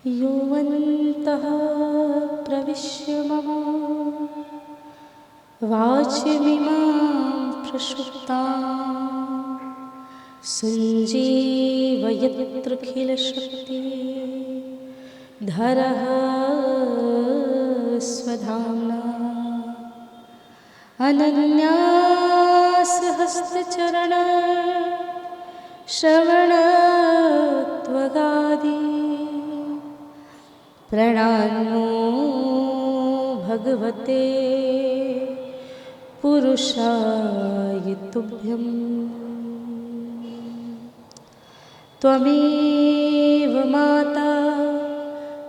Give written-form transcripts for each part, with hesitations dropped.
योऽन्तः प्रविश्य मम वाचमिमां प्रसुप्तां सञ्जीवयत्यखिलशक्तिधरः स्वधाम्ना अनन्यासहस्रचरण श्रवणत्वगादि प्रणामो भगवते पुरुषाय तुभ्यं। त्वमेव माता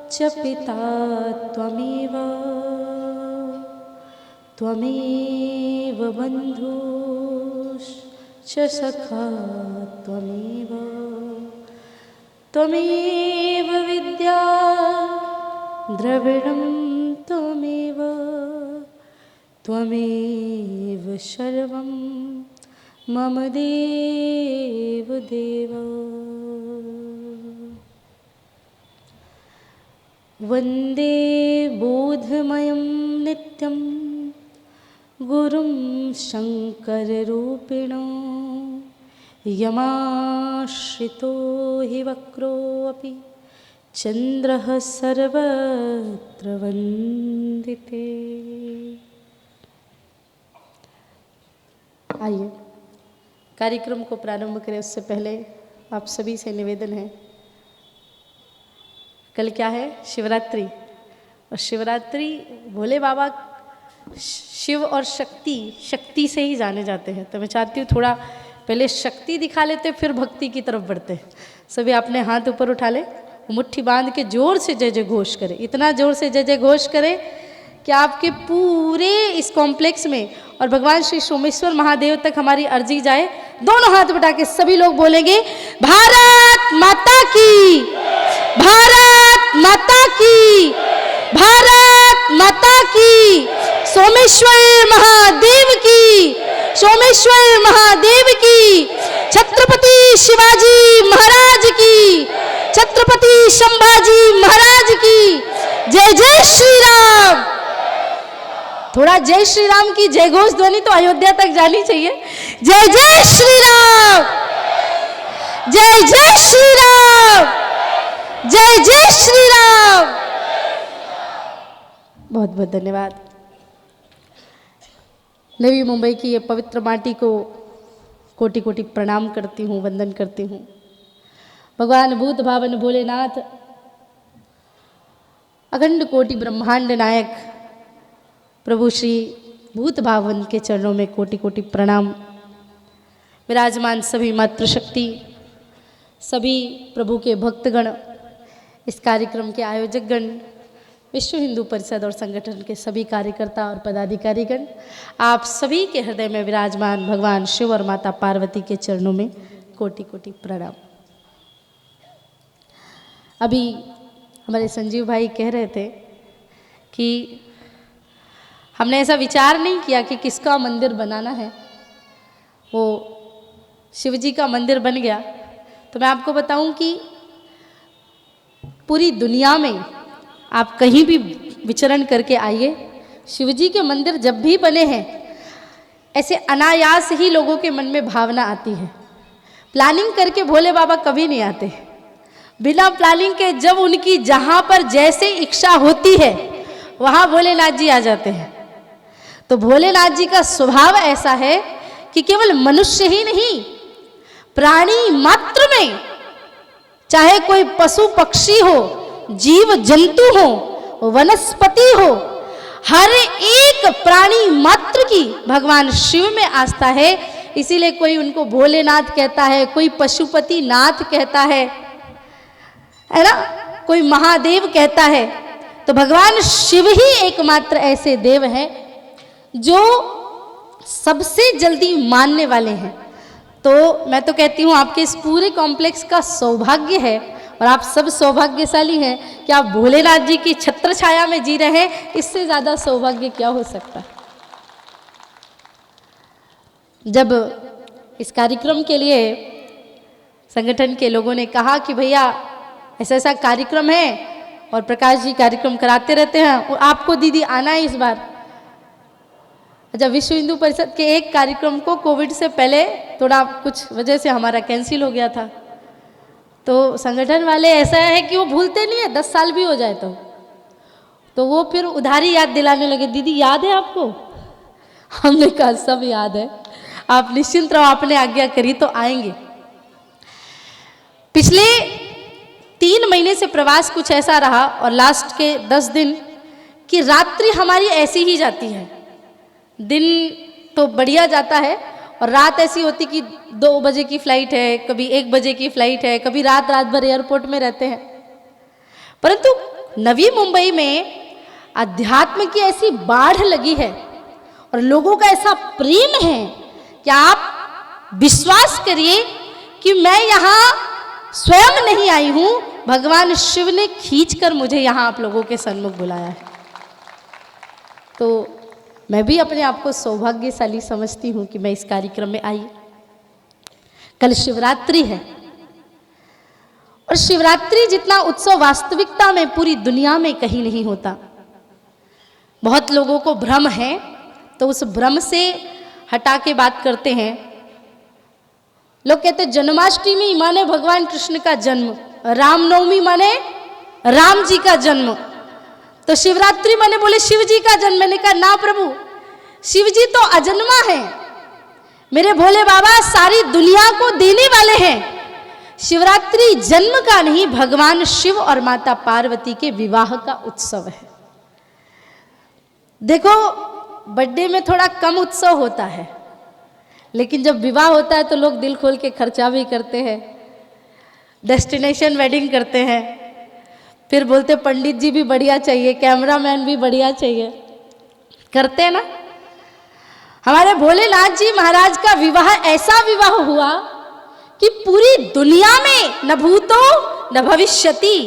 च पिता त्वमेव त्वमेव बन्धुश्च सखा त्वमेव त्वमेव विद्या द्रविणं त्वमेव त्वमेव सर्वं मम देव देव। वन्दे बोधमयं नित्यं गुरुं शङ्कररूपिणो यमाश्रितो हि वक्रोऽपि चन्द्रः सर्वत्र वन्दिते। आइए कार्यक्रम को प्रारंभ करें उससे पहले आप सभी से निवेदन है, कल क्या है? शिवरात्रि। और शिवरात्रि भोले बाबा शिव और शक्ति से ही जाने जाते हैं। तो मैं चाहती हूँ थोड़ा पहले शक्ति दिखा लेते फिर भक्ति की तरफ बढ़ते हैं। सभी अपने हाथ ऊपर उठा ले, मुट्ठी बांध के जोर से जय जय घोष करें। इतना जोर से जय जय घोष करें कि आपके पूरे इस कॉम्प्लेक्स में और भगवान श्री सोमेश्वर महादेव तक हमारी अर्जी जाए। दोनों हाथ उठा के सभी लोग बोलेंगे भारत माता की, भारत माता की, भारत माता की, सोमेश्वर महादेव की, सोमेश्वर महादेव की, छत्रपति शिवाजी महाराज की, छत्रपति संभाजी महाराज की जय जय श्री राम। थोड़ा जय श्री राम की जय घोष ध्वनि तो अयोध्या तक जानी चाहिए। जय जय श्री राम, जय जय श्री राम, जय जय श्री राम। बहुत बहुत धन्यवाद। नवी मुंबई की ये पवित्र माटी को कोटि कोटि प्रणाम करती हूँ, वंदन करती हूँ। भगवान भूत भावन भोलेनाथ, अखंड कोटि ब्रह्मांड नायक प्रभु श्री भूत भावन के चरणों में कोटि कोटि प्रणाम। विराजमान सभी मातृशक्ति, सभी प्रभु के भक्तगण, इस कार्यक्रम के आयोजकगण, विश्व हिंदू परिषद और संगठन के सभी कार्यकर्ता और पदाधिकारीगण, आप सभी के हृदय में विराजमान भगवान शिव और माता पार्वती के चरणों में कोटि कोटि प्रणाम। अभी हमारे संजीव भाई कह रहे थे कि हमने ऐसा विचार नहीं किया कि किसका मंदिर बनाना है, वो शिव जी का मंदिर बन गया। तो मैं आपको बताऊं कि पूरी दुनिया में आप कहीं भी विचरण करके आइए, शिव जी के मंदिर जब भी बने हैं ऐसे अनायास ही लोगों के मन में भावना आती है। प्लानिंग करके भोले बाबा कभी नहीं आते। बिना प्लानिंग के जब उनकी जहाँ पर जैसे इच्छा होती है वहाँ भोलेनाथ जी आ जाते हैं। तो भोलेनाथ जी का स्वभाव ऐसा है कि केवल मनुष्य ही नहीं, प्राणी मात्र में, चाहे कोई पशु पक्षी हो, जीव जंतु हो, वनस्पति हो, हर एक प्राणी मात्र की भगवान शिव में आस्था है। इसीलिए कोई उनको भोलेनाथ कहता है, कोई पशुपति नाथ कहता है ना, कोई महादेव कहता है। तो भगवान शिव ही एकमात्र ऐसे देव हैं जो सबसे जल्दी मानने वाले हैं। तो मैं तो कहती हूँ आपके इस पूरे कॉम्प्लेक्स का सौभाग्य है और आप सब सौभाग्यशाली हैं कि आप भोलेनाथ जी की छत्र छाया में जी रहे हैं। इससे ज़्यादा सौभाग्य क्या हो सकता है। जब इस कार्यक्रम के लिए संगठन के लोगों ने कहा कि भैया ऐसा ऐसा कार्यक्रम है और प्रकाश जी कार्यक्रम कराते रहते हैं। और आपको दीदी आना है इस बार। अच्छा, विश्व हिंदू परिषद के एक कार्यक्रम को कोविड से पहले थोड़ा कुछ वजह से हमारा कैंसिल हो गया था, तो संगठन वाले ऐसा है कि वो भूलते नहीं है, 10 साल भी हो जाए तो वो फिर उधारी याद दिलाने लगे, दीदी याद है आपको? हमने कहा सब याद है, आप निश्चिंत रहो, आपने आज्ञा करी तो आएंगे। पिछले 3 महीने से प्रवास कुछ ऐसा रहा और लास्ट के 10 दिन कि रात्रि हमारी ऐसी ही जाती है। दिन तो बढ़िया जाता है और रात ऐसी होती कि 2 बजे की फ्लाइट है, कभी 1 बजे की फ्लाइट है, कभी रात भर एयरपोर्ट में रहते हैं। परंतु नवी मुंबई में अध्यात्म की ऐसी बाढ़ लगी है और लोगों का ऐसा प्रेम है कि आप विश्वास करिए कि मैं यहाँ स्वयं नहीं आई हूं, भगवान शिव ने खींचकर मुझे यहाँ आप लोगों के सन्मुख बुलाया है। तो मैं भी अपने आप को सौभाग्यशाली समझती हूँ कि मैं इस कार्यक्रम में आई। कल शिवरात्रि है और शिवरात्रि जितना उत्सव वास्तविकता में पूरी दुनिया में कहीं नहीं होता। बहुत लोगों को भ्रम है तो उस भ्रम से हटा के बात करते हैं। लोग कहते हैं जन्माष्टमी माने भगवान कृष्ण का जन्म, रामनवमी माने राम जी का जन्म, तो शिवरात्रि माने बोले शिव जी का जन्म। मैंने कहा ना प्रभु, शिव जी तो अजन्मा है, मेरे भोले बाबा सारी दुनिया को देने वाले हैं। शिवरात्रि जन्म का नहीं, भगवान शिव और माता पार्वती के विवाह का उत्सव है। देखो, बर्थडे में थोड़ा कम उत्सव होता है, लेकिन जब विवाह होता है तो लोग दिल खोल के खर्चा भी करते हैं, डेस्टिनेशन वेडिंग करते हैं, फिर बोलते पंडित जी भी बढ़िया चाहिए, कैमरामैन भी बढ़िया चाहिए, करते हैं ना। हमारे भोलेनाथ जी महाराज का विवाह ऐसा विवाह हुआ कि पूरी दुनिया में न भूतो न भविष्यति,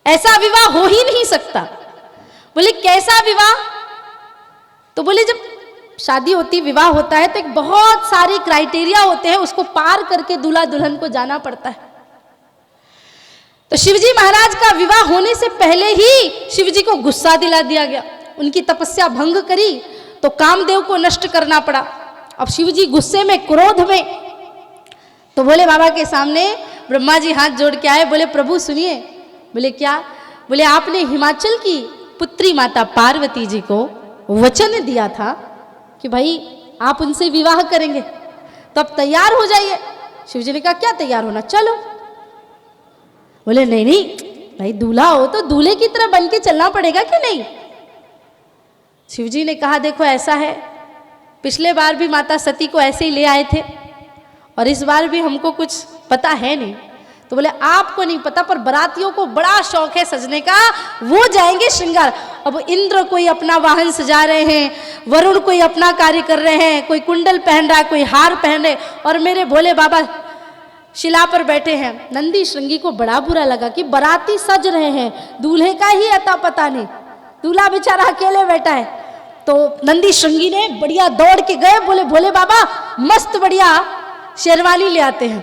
ऐसा विवाह हो ही नहीं सकता। बोले कैसा विवाह? तो बोले जब शादी होती, विवाह होता है तो एक बहुत सारे क्राइटेरिया होते हैं, उसको पार करके दूल्हा दुल्हन को जाना पड़ता है। तो शिवजी महाराज का विवाह होने से पहले ही शिवजी को गुस्सा दिला दिया गया, उनकी तपस्या भंग करी तो कामदेव को नष्ट करना पड़ा। अब शिवजी गुस्से में, क्रोध में, तो भोले बाबा के सामने ब्रह्मा जी हाथ जोड़ के आए, बोले प्रभु सुनिए। बोले क्या? बोले आपने हिमाचल की पुत्री माता पार्वती जी को वचन दिया था कि भाई आप उनसे विवाह करेंगे, तो अब तैयार हो जाइए। शिवजी ने कहा क्या तैयार होना, चलो। बोले नहीं नहीं भाई, दूल्हा हो तो दूल्हे की तरह बन के चलना पड़ेगा कि नहीं। शिवजी ने कहा देखो ऐसा है, पिछले बार भी माता सती को ऐसे ही ले आए थे और इस बार भी हमको कुछ पता है नहीं। तो बोले आपको नहीं पता, पर बारातियों को बड़ा शौक है सजने का, वो जाएंगे श्रृंगार। अब इंद्र कोई अपना वाहन सजा रहे हैं, वरुण कोई अपना कार्य कर रहे हैं, कोई कुंडल पहन रहा है, कोई हार पहन रहे, और मेरे भोले बाबा शिला पर बैठे हैं। नंदी श्रृंगी को बड़ा बुरा लगा कि बाराती सज रहे हैं, दूल्हे का ही अता पता नहीं, दूल्हा बेचारा अकेले बैठा है। तो नंदी श्रृंगी ने बढ़िया दौड़ के गए, बोले भोले बाबा मस्त बढ़िया शेरवानी ले आते हैं।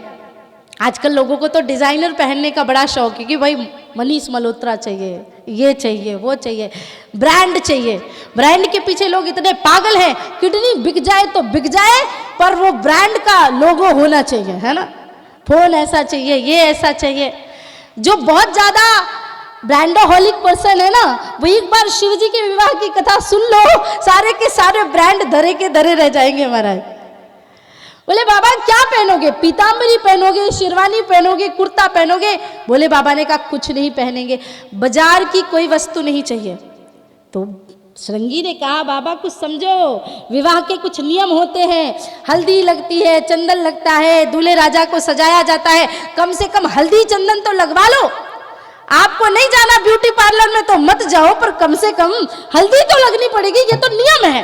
आजकल लोगों को तो डिजाइनर पहनने का बड़ा शौक है कि भाई मनीष मल्होत्रा चाहिए, ये चाहिए, वो चाहिए, ब्रांड चाहिए। ब्रांड के पीछे लोग इतने पागल हैं, किडनी बिक जाए तो बिक जाए, पर वो ब्रांड का लोगो होना चाहिए, है ना। फोन ऐसा चाहिए, ये ऐसा चाहिए। जो बहुत ज्यादा ब्रांडोहॉलिक पर्सन है ना, वो एक बार शिव जी के विवाह की कथा सुन लो, सारे के सारे ब्रांड धरे के धरे रह जाएंगे महाराज। बोले बाबा क्या पहनोगे? पीतांबरी पहनोगे, शेरवानी पहनोगे, कुर्ता पहनोगे? बोले बाबा ने कहा कुछ नहीं पहनेंगे, बाजार की कोई वस्तु नहीं चाहिए। तो श्रृंगी ने कहा बाबा कुछ समझो, विवाह के कुछ नियम होते हैं, हल्दी लगती है, चंदन लगता है, दूल्हे राजा को सजाया जाता है, कम से कम हल्दी चंदन तो लगवा लो। आपको नहीं जाना ब्यूटी पार्लर में तो मत जाओ, पर कम से कम हल्दी तो लगनी पड़ेगी, ये तो नियम है।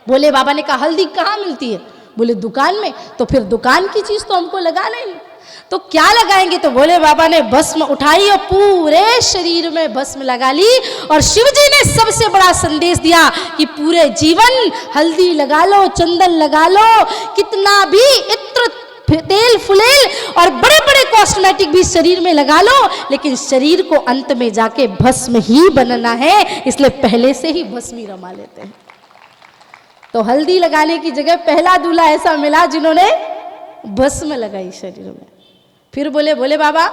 बोले बाबा ने कहा हल्दी कहाँ मिलती है? बोले दुकान में। तो फिर दुकान की चीज तो हमको लगाना ही, तो क्या लगाएंगे? तो बोले बाबा ने भस्म उठाई और पूरे शरीर में भस्म लगा ली, और शिवजी ने सबसे बड़ा संदेश दिया कि पूरे जीवन हल्दी लगा लो, चंदन लगा लो, कितना भी इत्र तेल फुलेल और बड़े बड़े कॉस्मेटिक भी शरीर में लगा लो, लेकिन शरीर को अंत में जाके भस्म ही बनना है, इसलिए पहले से ही भस्मी रमा लेते हैं। तो हल्दी लगाने की जगह पहला दूल्हा ऐसा मिला जिन्होंने भस्म लगाई शरीर में। फिर बोले, बोले बाबा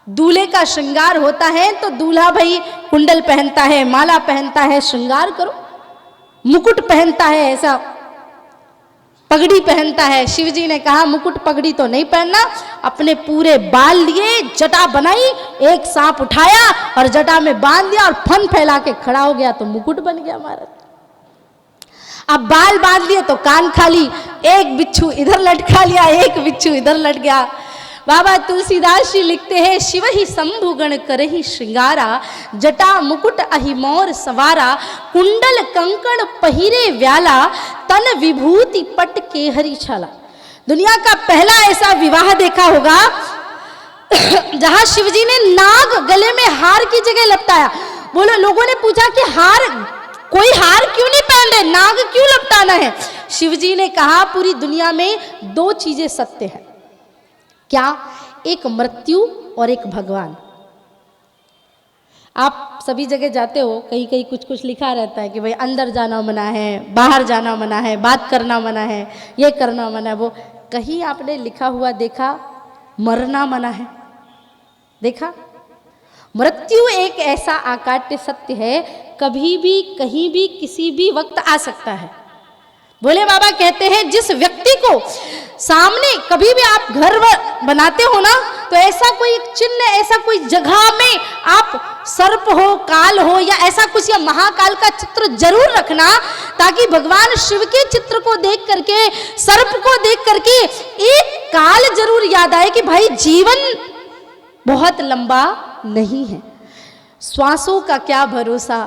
दूल्हे का श्रृंगार होता है तो दूल्हा भाई कुंडल पहनता है, माला पहनता है, श्रृंगार करो, मुकुट पहनता है, ऐसा पगड़ी पहनता है। शिव जी ने कहा मुकुट पगड़ी तो नहीं पहनना, अपने पूरे बाल लिए, जटा बनाई, एक सांप उठाया और जटा में बांध दिया और फन फैला के खड़ा हो गया तो मुकुट बन गया महाराज। अब बाल बांध लिए तो कान खाली, एक बिच्छू इधर लटका लिया, एक बिच्छू इधर लट गया। बाबा तुलसीदास जी लिखते हैं, शिव ही शंभु गण करहि श्रृंगारा, जटा मुकुट अहि मोर सवारा, कुंडल कंकण पहिरे व्याला, तन विभूति पट के हरि छाला। दुनिया का पहला ऐसा विवाह देखा होगा जहां शिवजी ने नाग गले में हार की जगह लपटाया। बोलो, लोगों ने पूछा कि हार, कोई हार क्यों नहीं पहन रहे, नाग क्यों लपटाना है? शिवजी ने कहा पूरी दुनिया में दो चीजें सत्य है। क्या? एक मृत्यु और एक भगवान। आप सभी जगह जाते हो, कहीं कहीं कुछ कुछ लिखा रहता है कि भाई अंदर जाना मना है, बाहर जाना मना है, बात करना मना है, ये करना मना है, वो कहीं आपने लिखा हुआ देखा मरना मना है? देखा? मृत्यु एक ऐसा आकाट्य सत्य है, कभी भी कहीं भी किसी भी वक्त आ सकता है। भोले बाबा कहते हैं जिस व्यक्ति को सामने कभी भी आप घर बनाते हो ना, तो ऐसा कोई चिन्ह, ऐसा कोई जगह में आप सर्प हो, काल हो या ऐसा कुछ या महाकाल का चित्र जरूर रखना, ताकि भगवान शिव के चित्र को देख करके, सर्प को देख करके एक काल जरूर याद आए कि भाई जीवन बहुत लंबा नहीं है, श्वासों का क्या भरोसा,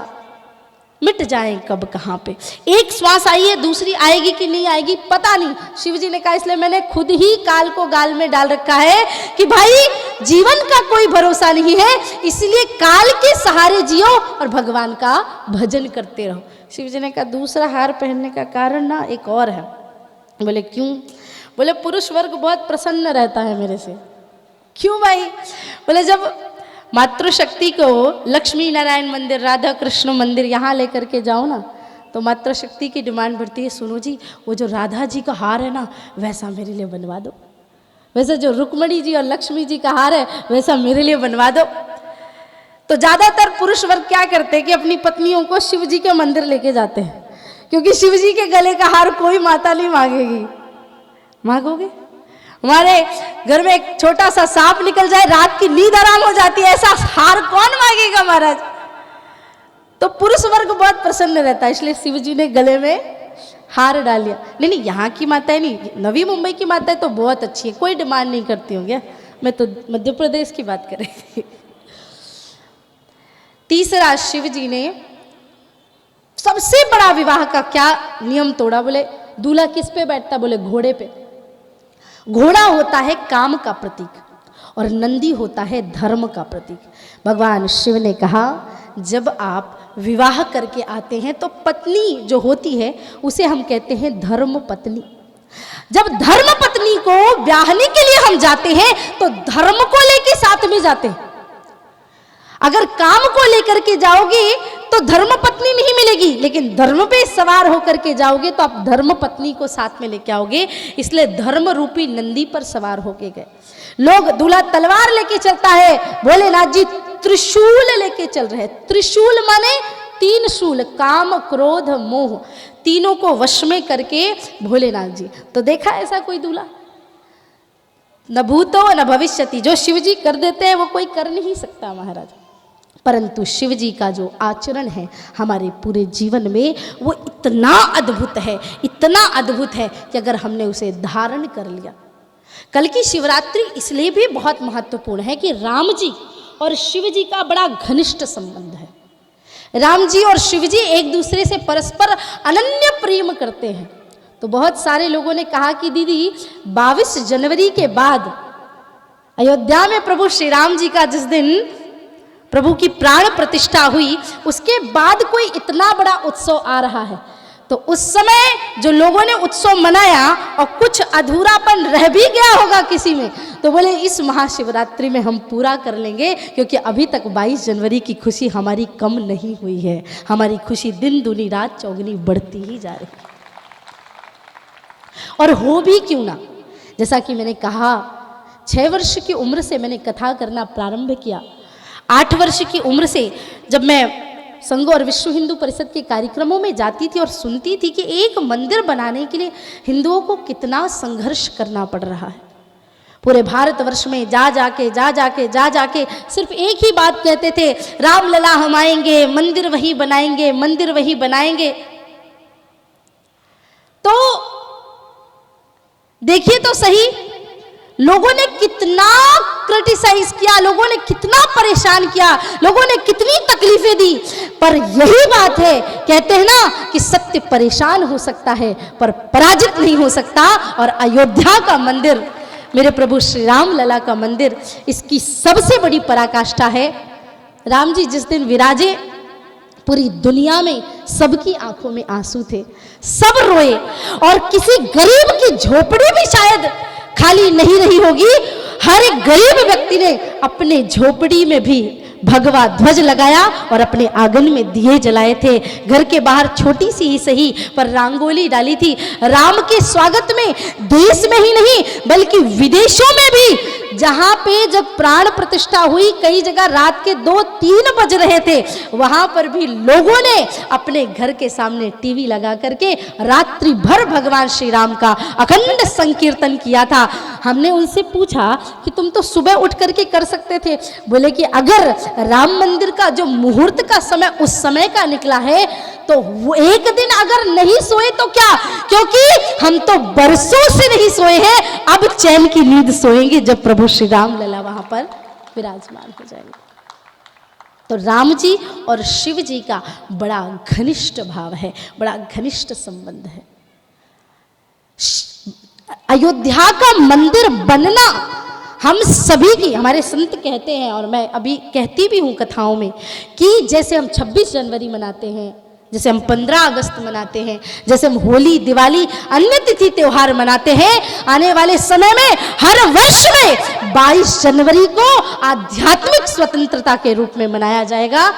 मिट जाए कब कहाँ पे। एक श्वास आई है, दूसरी आएगी कि नहीं आएगी पता नहीं। शिव जी ने कहा इसलिए मैंने खुद ही काल को गाल में डाल रखा है कि भाई जीवन का कोई भरोसा नहीं है, इसलिए काल के सहारे जियो और भगवान का भजन करते रहो। शिव जी ने कहा दूसरा हार पहनने का कारण ना एक और है। बोले क्यों? बोले पुरुष वर्ग बहुत प्रसन्न रहता है मेरे से। क्यों भाई? बोले जब मातृशक्ति को लक्ष्मी नारायण मंदिर, राधा कृष्ण मंदिर यहाँ लेकर के जाओ ना, तो मातृशक्ति की डिमांड बढ़ती है, सुनो जी वो जो राधा जी का हार है ना वैसा मेरे लिए बनवा दो, वैसे जो रुक्मणी जी और लक्ष्मी जी का हार है वैसा मेरे लिए बनवा दो। तो ज़्यादातर पुरुष वर्ग क्या करते हैं कि अपनी पत्नियों को शिव जी के मंदिर लेके जाते हैं, क्योंकि शिव जी के गले का हार कोई माता नहीं मांगेगी। मांगोगे? हमारे घर में एक छोटा सा सांप निकल जाए, रात की नींद आराम हो जाती है, ऐसा हार कौन मांगेगा महाराज? तो पुरुष वर्ग बहुत प्रसन्न रहता है, इसलिए शिव जी ने गले में हार डाल लिया। नहीं, यहाँ की माताएं नहीं, नवी मुंबई की माताएं तो बहुत अच्छी है, कोई डिमांड नहीं करती होंगे, मैं तो मध्य प्रदेश की बात कर रही थी। तीसरा, शिव जी ने सबसे बड़ा विवाह का क्या नियम तोड़ा? बोले दूल्हा किस पे बैठता? बोले घोड़े पे। घोड़ा होता है काम का प्रतीक और नंदी होता है धर्म का प्रतीक। भगवान शिव ने कहा जब आप विवाह करके आते हैं तो पत्नी जो होती है उसे हम कहते हैं धर्म पत्नी। जब धर्म पत्नी को ब्याहने के लिए हम जाते हैं तो धर्म को लेके साथ में जाते हैं। अगर काम को लेकर के जाओगे तो धर्म पत्नी नहीं मिलेगी, लेकिन धर्म पे सवार होकर के जाओगे तो आप धर्म पत्नी को साथ में लेके आओगे। इसलिए धर्म रूपी नंदी पर सवार होके गए। लोग दूल्हा तलवार लेके चलता है, भोलेनाथ जी त्रिशूल लेके चल रहे हैं। त्रिशूल माने तीन शूल, काम क्रोध मोह, तीनों को वश में करके भोलेनाथ जी। तो देखा ऐसा कोई दूल्हा? न भूतो न भविष्यति, जो शिव जी कर देते हैं वो कोई कर नहीं सकता महाराज। परंतु शिव जी का जो आचरण है हमारे पूरे जीवन में वो इतना अद्भुत है, इतना अद्भुत है कि अगर हमने उसे धारण कर लिया। कल की शिवरात्रि इसलिए भी बहुत महत्वपूर्ण है कि राम जी और शिव जी का बड़ा घनिष्ठ संबंध है। राम जी और शिव जी एक दूसरे से परस्पर अनन्य प्रेम करते हैं। तो बहुत सारे लोगों ने कहा कि दीदी 22 जनवरी के बाद अयोध्या में प्रभु श्री राम जी का जिस दिन प्रभु की प्राण प्रतिष्ठा हुई उसके बाद कोई इतना बड़ा उत्सव आ रहा है। तो उस समय जो लोगों ने उत्सव मनाया और कुछ अधूरापन रह भी गया होगा किसी में, तो बोले इस महाशिवरात्रि में हम पूरा कर लेंगे, क्योंकि अभी तक 22 जनवरी की खुशी हमारी कम नहीं हुई है। हमारी खुशी दिन दूनी रात चौगुनी बढ़ती ही जा रही है। और हो भी क्यों ना, जैसा कि मैंने कहा 6 वर्ष की उम्र से मैंने कथा करना प्रारंभ किया। 8 वर्ष की उम्र से जब मैं संघ और विश्व हिंदू परिषद के कार्यक्रमों में जाती थी और सुनती थी कि एक मंदिर बनाने के लिए हिंदुओं को कितना संघर्ष करना पड़ रहा है। पूरे भारतवर्ष में जा जाके सिर्फ एक ही बात कहते थे, रामलला हम आएंगे, मंदिर वही बनाएंगे, मंदिर वही बनाएंगे। तो देखिए तो सही, लोगों ने कितना क्रिटिसाइज किया, लोगों ने कितना परेशान किया, लोगों ने कितनी तकलीफें दी, पर यही बात है, कहते हैं ना कि सत्य परेशान हो सकता है पर पराजित नहीं हो सकता। और अयोध्या का मंदिर, मेरे प्रभु श्री राम लला का मंदिर, इसकी सबसे बड़ी पराकाष्ठा है। राम जी जिस दिन विराजे, पूरी दुनिया में सबकी आंखों में आंसू थे, सब रोए, और किसी गरीब की झोपड़ी भी शायद खाली नहीं रही होगी। हर एक गरीब व्यक्ति ने अपने झोपड़ी में भी भगवा ध्वज लगाया और अपने आंगन में दिए जलाए थे। घर के बाहर छोटी सी ही सही पर रंगोली डाली थी। राम के स्वागत में देश में ही नहीं बल्कि विदेशों में भी, जहां पे जब प्राण प्रतिष्ठा हुई, कई जगह रात के 2-3 बज रहे थे, वहां पर भी लोगों ने अपने घर के सामने टीवी लगा करके रात्रि भर भगवान श्री राम का अखंड संकीर्तन किया था। हमने उनसे पूछा कि तुम तो सुबह उठ करके कर सकते थे। बोले कि अगर राम मंदिर का जो मुहूर्त का समय उस समय का निकला है, तो वो एक दिन अगर नहीं सोए तो क्या, क्योंकि हम तो बरसों से नहीं सोए हैं, अब चैन की नींद सोएंगे जब प्रभु श्री राम लला वहां पर विराजमान हो जाएंगे। तो राम जी और शिव जी का बड़ा घनिष्ठ भाव है, बड़ा घनिष्ठ संबंध है। अयोध्या का मंदिर बनना हम सभी की, हमारे संत कहते हैं और मैं अभी कहती भी हूँ कथाओं में, कि जैसे हम 26 जनवरी मनाते हैं, जैसे हम 15 अगस्त मनाते हैं, जैसे हम होली, दिवाली, अन्य तिथि त्योहार मनाते हैं, आने वाले समय में हर वर्ष में 22 जनवरी को आध्यात्मिक स्वतंत्रता के रूप में मनाया जाएगा,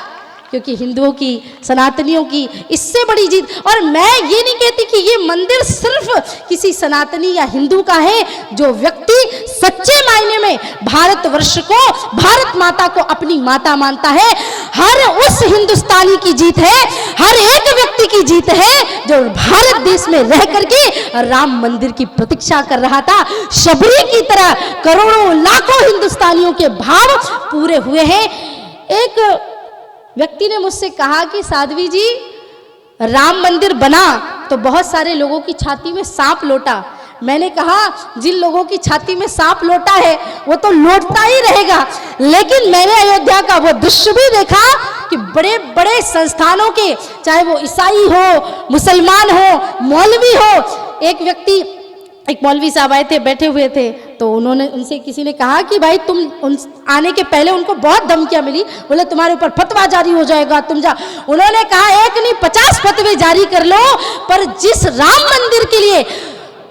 क्योंकि हिंदुओं की, सनातनियों की इससे बड़ी जीत। और मैं ये नहीं कहती कि ये मंदिर सिर्फ किसी सनातनी या हिंदू का है। जो व्यक्ति सच्चे मायने में भारतवर्ष को, भारत माता को अपनी माता मानता है, हर उस हिंदुस्तानी की जीत है, हर एक व्यक्ति की जीत है जो भारत देश में रह करके राम मंदिर की प्रतीक्षा कर रहा था। शबरी की तरह करोड़ों लाखों हिंदुस्तानियों के भाव पूरे हुए हैं। एक व्यक्ति ने मुझसे कहा कि साध्वी जी, राम मंदिर बना तो बहुत सारे लोगों की छाती में सांप लौटा। मैंने कहा जिन लोगों की छाती में सांप लौटा है वो तो लौटता ही रहेगा, लेकिन मैंने अयोध्या का वो दृश्य भी देखा कि बड़े बड़े संस्थानों के, चाहे वो ईसाई हो, मुसलमान हो, मौलवी हो, एक मौलवी साहब आए थे, बैठे हुए थे, तो उनसे किसी ने कहा कि भाई तुम आने के पहले उनको बहुत धमकियां मिली, बोले तुम्हारे ऊपर फतवा जारी हो जाएगा, तुम जा। उन्होंने कहा एक नहीं 50 फतवे जारी कर लो, पर जिस राम मंदिर के लिए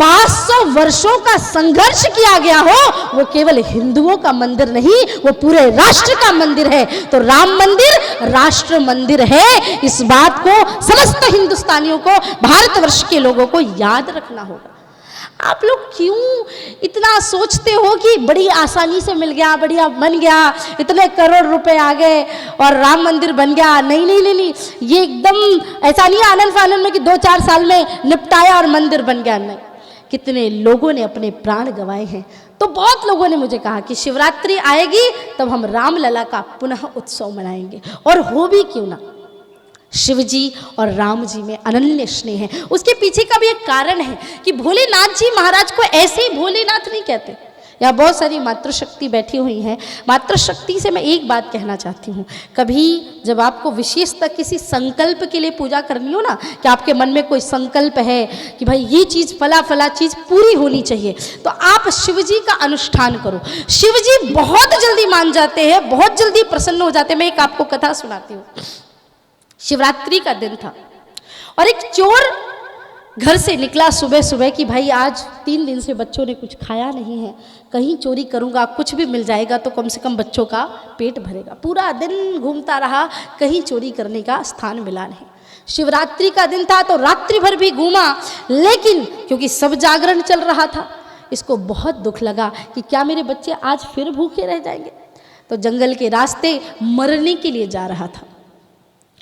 500 वर्षों का संघर्ष किया गया हो, वो केवल हिंदुओं का मंदिर नहीं, वो पूरे राष्ट्र का मंदिर है। तो राम मंदिर राष्ट्र मंदिर है। इस बात को समस्त हिंदुस्तानियों को, भारतवर्ष के लोगों को याद रखना होगा। आप लोग क्यों इतना सोचते हो कि बड़ी आसानी से मिल गया, बढ़िया बन गया, इतने करोड़ रुपए आ गए और राम मंदिर बन गया? नहीं नहीं नहीं नहीं, ये एकदम ऐसा नहीं आनंद फानंद में कि 2-4 साल में निपटाया और मंदिर बन गया। नहीं, कितने लोगों ने अपने प्राण गंवाए हैं। तो बहुत लोगों ने मुझे कहा कि शिवरात्रि आएगी तब हम रामलला का पुनः उत्सव मनाएंगे, और हो भी क्यों ना। शिव जी और राम जी में अनन्य स्नेह है। उसके पीछे का भी एक कारण है कि भोलेनाथ जी महाराज को ऐसे ही भोलेनाथ नहीं कहते। यहाँ बहुत सारी मातृशक्ति बैठी हुई हैं। मातृशक्ति से मैं एक बात कहना चाहती हूँ, कभी जब आपको विशेषतः किसी संकल्प के लिए पूजा करनी हो ना, कि आपके मन में कोई संकल्प है कि भाई ये चीज़ फला चीज़ पूरी होनी चाहिए, तो आप शिव जी का अनुष्ठान करो। शिव जी बहुत जल्दी मान जाते हैं, बहुत जल्दी प्रसन्न हो जाते हैं। मैं एक आपको कथा सुनाती हूँ। शिवरात्रि का दिन था और एक चोर घर से निकला सुबह सुबह कि भाई आज 3 दिन से बच्चों ने कुछ खाया नहीं है, कहीं चोरी करूंगा, कुछ भी मिल जाएगा तो कम से कम बच्चों का पेट भरेगा। पूरा दिन घूमता रहा, कहीं चोरी करने का स्थान मिला नहीं। शिवरात्रि का दिन था तो रात्रि भर भी घूमा, लेकिन क्योंकि सब जागरण चल रहा था, इसको बहुत दुख लगा कि क्या मेरे बच्चे आज फिर भूखे रह जाएंगे। तो जंगल के रास्ते मरने के लिए जा रहा था।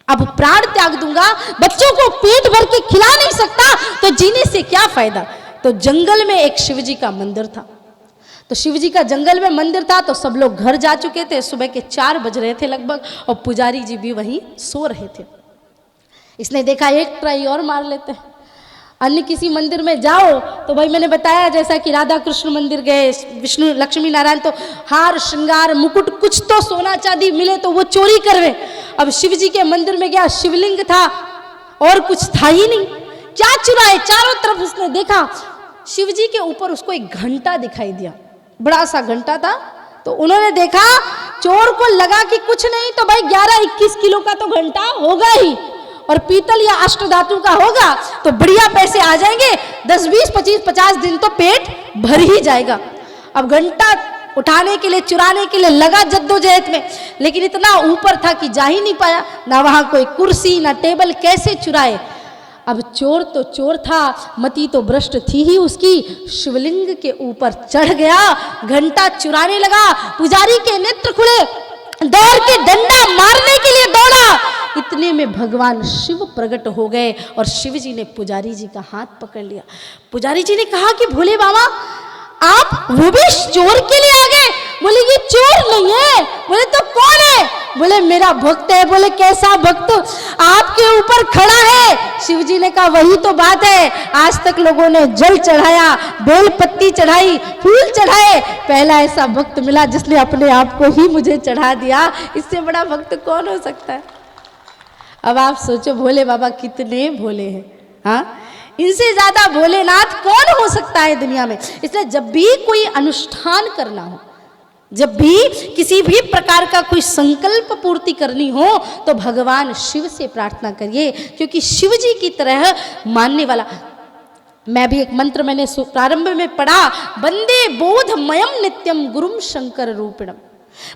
अब प्राण त्याग दूंगा, बच्चों को पेट भर के खिला नहीं सकता तो जीने से क्या फायदा। तो जंगल में एक शिव जी का मंदिर था। तो शिव जी का जंगल में मंदिर था तो सब लोग घर जा चुके थे, सुबह के 4 बज रहे थे लगभग, और पुजारी जी भी वहीं सो रहे थे। इसने देखा एक ट्राई और मार लेते हैं। अन्य किसी मंदिर में जाओ तो भाई मैंने बताया जैसा कि राधा कृष्ण मंदिर गए, विष्णु लक्ष्मी नारायण, तो हार श्रृंगार मुकुट कुछ तो सोना चांदी मिले तो वो चोरी करवे। अब शिव जी के मंदिर में गया, शिवलिंग था और कुछ था ही नहीं, क्या चुराए। चारों तरफ उसने देखा, शिव जी के ऊपर उसको एक घंटा दिखाई दिया, बड़ा सा घंटा था। तो उन्होंने देखा, चोर को लगा कि कुछ नहीं तो भाई 11-21 किलो का तो घंटा होगा ही, और पीतल या अष्टधातु का होगा तो बढ़िया पैसे आ जाएंगे, 10, 20, 25, 50 दिन तो पेट भर ही जाएगा। अब घंटा उठाने के लिए, चुराने के लिए लगा जद्दोजहद में, लेकिन इतना ऊपर था कि जा ही नहीं पाया, ना वहां कोई कुर्सी ना टेबल, कैसे चुराए। अब चोर तो चोर था, मति तो भ्रष्ट थी ही उसकी, शिवलिंग के ऊपर चढ़ गया, घंटा चुराने लगा। पुजारी के नेत्र खुले, दौड़ के डंडा मारने के लिए दौड़ा। इतने में भगवान शिव प्रकट हो गए और शिव जी ने पुजारी जी का हाथ पकड़ लिया। पुजारी जी ने कहा कि भोले बाबा आप वो भी चोर के लिए आ गए? बोले ये चोर नहीं है। बोले तो कौन है? बोले मेरा भक्त है। बोले कैसा भक्त? आपके ऊपर खड़ा है। शिव जी ने कहा वही तो बात है, आज तक लोगों ने जल चढ़ाया, बेल पत्ती चढ़ाई, फूल चढ़ाए, पहला ऐसा भक्त मिला जिसने अपने आप को ही मुझे चढ़ा दिया। इससे बड़ा भक्त कौन हो सकता है? अब आप सोचो भोले बाबा कितने भोले हैं। हाँ, इनसे ज्यादा भोलेनाथ कौन हो सकता है दुनिया में। इसलिए जब भी कोई अनुष्ठान करना हो, जब भी किसी भी प्रकार का कोई संकल्प पूर्ति करनी हो तो भगवान शिव से प्रार्थना करिए, क्योंकि शिव जी की तरह मानने वाला। मैं भी एक मंत्र मैंने प्रारंभ में पढ़ा, वंदे बोधमयम नित्यम गुरुम शंकर रूपिणम।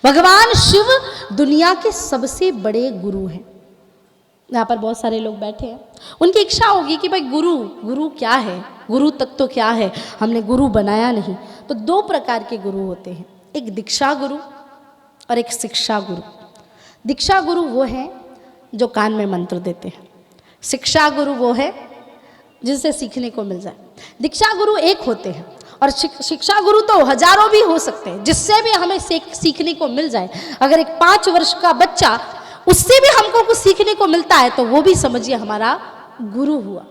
भगवान शिव दुनिया के सबसे बड़े गुरु हैं। यहाँ पर बहुत सारे लोग बैठे हैं, उनकी इच्छा होगी कि भाई गुरु क्या है, गुरु तत्व क्या है, हमने गुरु बनाया नहीं। तो 2 प्रकार के गुरु होते हैं, एक दीक्षा गुरु और एक शिक्षा गुरु। दीक्षा गुरु वो है जो कान में मंत्र देते हैं, शिक्षा गुरु वो है जिससे सीखने को मिल जाए। दीक्षा गुरु एक होते हैं और शिक्षा गुरु तो हजारों भी हो सकते हैं, जिससे भी हमें सीखने को मिल जाए। अगर एक 5 वर्ष का बच्चा, उससे भी हमको कुछ सीखने को मिलता है तो वो भी समझिए हमारा गुरु हुआ।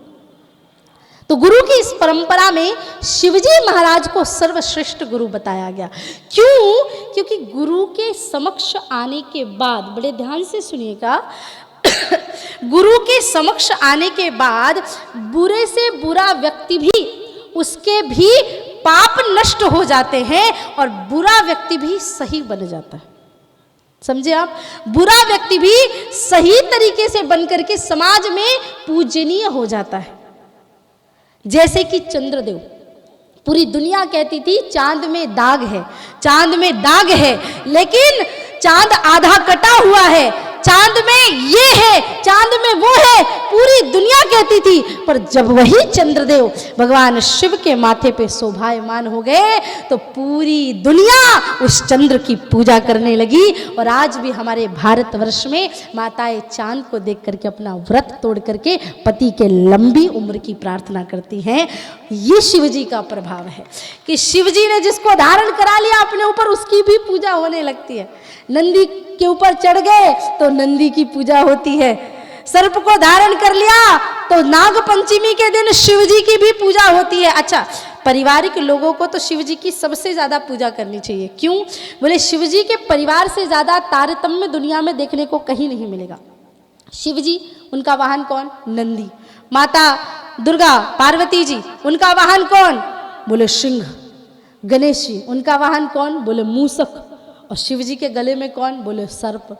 तो गुरु की इस परंपरा में शिवजी महाराज को सर्वश्रेष्ठ गुरु बताया गया। क्यों? क्योंकि गुरु के समक्ष आने के बाद, बड़े ध्यान से सुनिएगा, गुरु के समक्ष आने के बाद बुरे से बुरा व्यक्ति भी, उसके भी पाप नष्ट हो जाते हैं और बुरा व्यक्ति भी सही बन जाता है। समझे आप? बुरा व्यक्ति भी सही तरीके से बनकर के समाज में पूजनीय हो जाता है। जैसे कि चंद्रदेव, पूरी दुनिया कहती थी चांद में दाग है, चांद में दाग है, लेकिन चांद आधा कटा हुआ है, चांद में ये है, चांद में वो है, पूरी दुनिया कहती थी। पर जब वही चंद्रदेव भगवान शिव के माथे पे शोभायमान हो गए तो पूरी दुनिया उस चंद्र की पूजा करने लगी। और आज भी हमारे भारतवर्ष में माताएं चांद को देख करके अपना व्रत तोड़ करके पति के लंबी उम्र की प्रार्थना करती हैं। ये शिव जी का प्रभाव है कि शिव जी ने जिसको धारण करा लिया अपने ऊपर, उसकी भी पूजा होने लगती है। नंदी के ऊपर चढ़ गए तो नंदी की पूजा होती है, सर्प को धारण कर लिया तो नाग पंचमी के दिन शिव जी की भी पूजा होती है। अच्छा, पारिवारिक लोगों को तो शिव जी की सबसे ज्यादा पूजा करनी चाहिए। क्यों? बोले शिव जी के परिवार से ज्यादा तारतम्य दुनिया में देखने को कहीं नहीं मिलेगा। शिव जी, उनका वाहन कौन? नंदी। माता दुर्गा पार्वती जी, उनका वाहन कौन? बोले सिंह। गणेश जी, उनका वाहन कौन? बोले मूसक। और शिव जी के गले में कौन? बोले सर्प।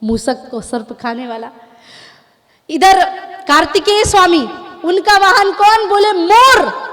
मूसक को सर्प खाने वाला। इधर कार्तिकेय स्वामी, उनका वाहन कौन? बोले मोर।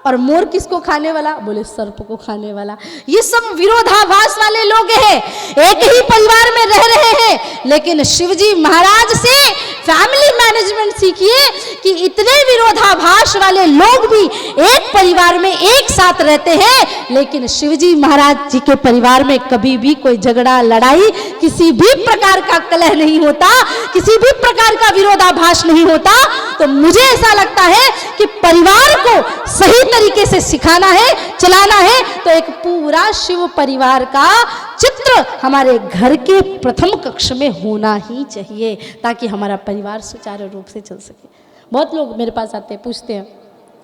और मोर किसको खाने वाला? बोले सर्प को खाने वाला। ये सब विरोधाभास वाले लोग हैं, एक ही परिवार में रह रहे हैं, लेकिन शिवजी महाराज से फैमिली मैनेजमेंट सीखिए कि इतने विरोधाभास वाले लोग भी एक परिवार में एक साथ रहते हैं, लेकिन शिवजी महाराज जी के परिवार में कभी भी कोई झगड़ा लड़ाई, किसी भी प्रकार का कलह नहीं होता, किसी भी प्रकार का विरोधाभास नहीं होता। तो मुझे ऐसा लगता है कि परिवार को सही तरीके से सिखाना है, चलाना है, तो एक पूरा शिव परिवार का चित्र हमारे घर के प्रथम कक्ष में होना ही चाहिए, ताकि हमारा परिवार सुचारू रूप से चल सके। बहुत लोग मेरे पास आते हैं, पूछते हैं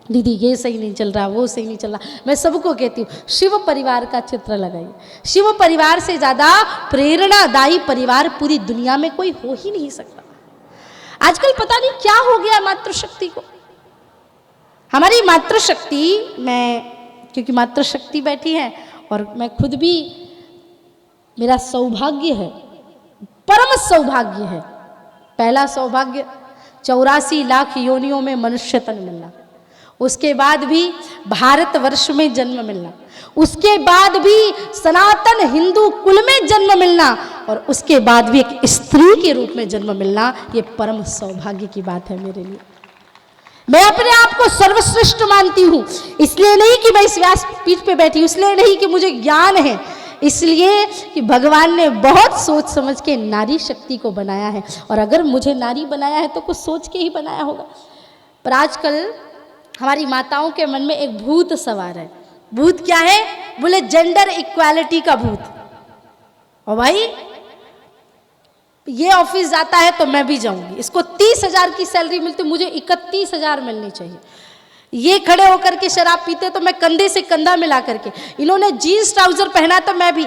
दीदी ये सही नहीं चल रहा, वो सही नहीं चल रहा। मैं सबको कहती हूँ शिव परिवार का चित्र लगाइए। शिव परिवार से ज़्यादा प्रेरणादायी परिवार पूरी दुनिया में कोई हो ही नहीं सकता। आजकल पता नहीं क्या हो गया मातृशक्ति को। हमारी मातृशक्ति, मैं क्योंकि मातृशक्ति बैठी है और मैं खुद भी, मेरा सौभाग्य है, परम सौभाग्य है। पहला सौभाग्य 84 लाख योनियों में मनुष्य तन मिलना, उसके बाद भी भारतवर्ष में जन्म मिलना, उसके बाद भी सनातन हिंदू कुल में जन्म मिलना, और उसके बाद भी एक स्त्री के रूप में जन्म मिलना, ये परम सौभाग्य की बात है मेरे लिए। मैं अपने आप को सर्वश्रेष्ठ मानती हूँ, इसलिए नहीं कि मैं इस व्यासपीठ पे बैठी, इसलिए नहीं कि मुझे ज्ञान है, इसलिए कि भगवान ने बहुत सोच समझ के नारी शक्ति को बनाया है। और अगर मुझे नारी बनाया है तो कुछ सोच के ही बनाया होगा। पर आजकल हमारी माताओं के मन में एक भूत सवार है। भूत क्या है? बोले जेंडर इक्वालिटी का भूत। और भाई ये ऑफिस जाता है तो मैं भी जाऊंगी, इसको 30,000 की सैलरी मिलती, मुझे 31,000 मिलनी चाहिए। ये खड़े होकर के शराब पीते तो मैं कंधे से कंधा मिला करके, इन्होंने जीन्स ट्राउजर पहना तो मैं भी।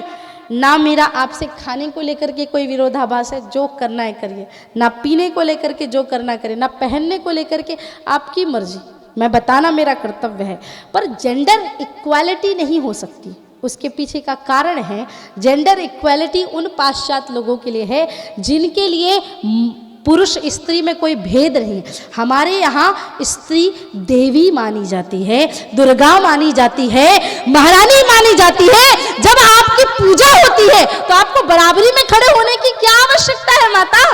ना मेरा आपसे खाने को लेकर के कोई विरोधाभास है, जो करना है करिए, ना पीने को लेकर के जो करना करिए, ना पहनने को लेकर के आपकी मर्जी, मैं बताना मेरा कर्तव्य है। पर जेंडर इक्वालिटी नहीं हो सकती। उसके पीछे का कारण है, जेंडर इक्वालिटी उन पाश्चात्य लोगों के लिए है जिनके लिए पुरुष स्त्री में कोई भेद नहीं। हमारे यहाँ स्त्री देवी मानी जाती है, दुर्गा मानी जाती है, महारानी मानी जाती है। जब आपकी पूजा होती है तो आपको बराबरी में खड़े होने की क्या आवश्यकता है माता?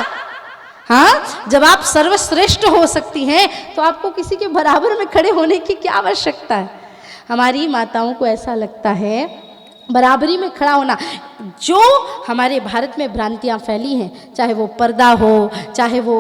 हाँ, जब आप सर्वश्रेष्ठ हो सकती हैं तो आपको किसी के बराबर में खड़े होने की क्या आवश्यकता है? हमारी माताओं को ऐसा लगता है बराबरी में खड़ा होना। जो हमारे भारत में भ्रांतियाँ फैली हैं, चाहे वो पर्दा हो, चाहे वो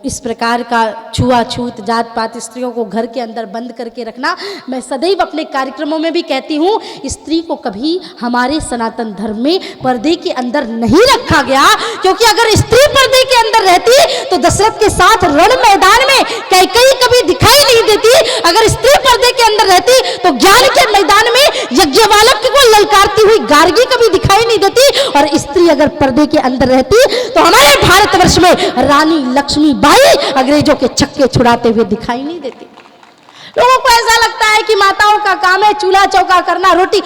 इस प्रकार का छुआछूत, जात पात, स्त्रियों को घर के अंदर बंद करके रखना, मैं सदैव अपने कार्यक्रमों में भी कहती हूँ, स्त्री को कभी हमारे सनातन धर्म में पर्दे के अंदर नहीं रखा गया। क्योंकि अगर स्त्री पर्दे के अंदर रहती तो दशरथ के साथ रण मैदान में कैकेयी कभी दिखाई नहीं देती। अगर स्त्री पर्दे के अंदर रहती तो ज्ञान के मैदान में यज्ञवालक को ललकारती हुई गार्गी कभी दिखाई नहीं देती। और स्त्री अगर पर्दे के अंदर रहती तो हमारे भारतवर्ष में रानी लक्ष्मीबाई अंग्रेजों के छक्के छुड़ाते हुए दिखाई नहीं देती। लोगों को ऐसा लगता है कि माताओं का काम है चूल्हा चौका करना, रोटी।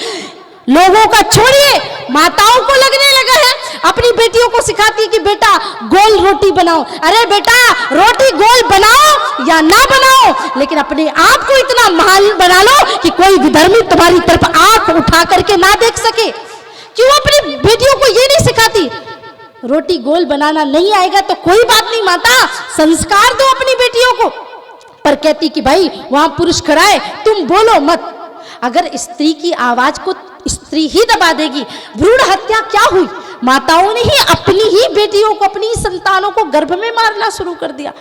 लोगों का छोड़िए, माताओं को लगने लगा है, अपनी बेटियों को सिखाती कि बेटा गोल रोटी बनाओ। अरे बेटा, रोटी गोल बनाओ या ना बनाओ, लेकिन अपने आप को इतना महान बना लो कि कोई विधर्मी तुम्हारी तरफ आंख उठा करके ना देख सके। क्यों अपनी बेटियों को ये नहीं सिखाती? रोटी गोल बनाना नहीं आएगा तो कोई बात नहीं माता, संस्कार दो अपनी बेटियों को। पर कहती कि भाई वहां पुरुष खड़ा है, तुम बोलो मत। अगर स्त्री की आवाज को स्त्री ही दबा देगी, भ्रूण हत्या क्या हुई? माताओं ने ही अपनी ही बेटियों को, अपनी संतानों को गर्भ में मारना शुरू कर दिया।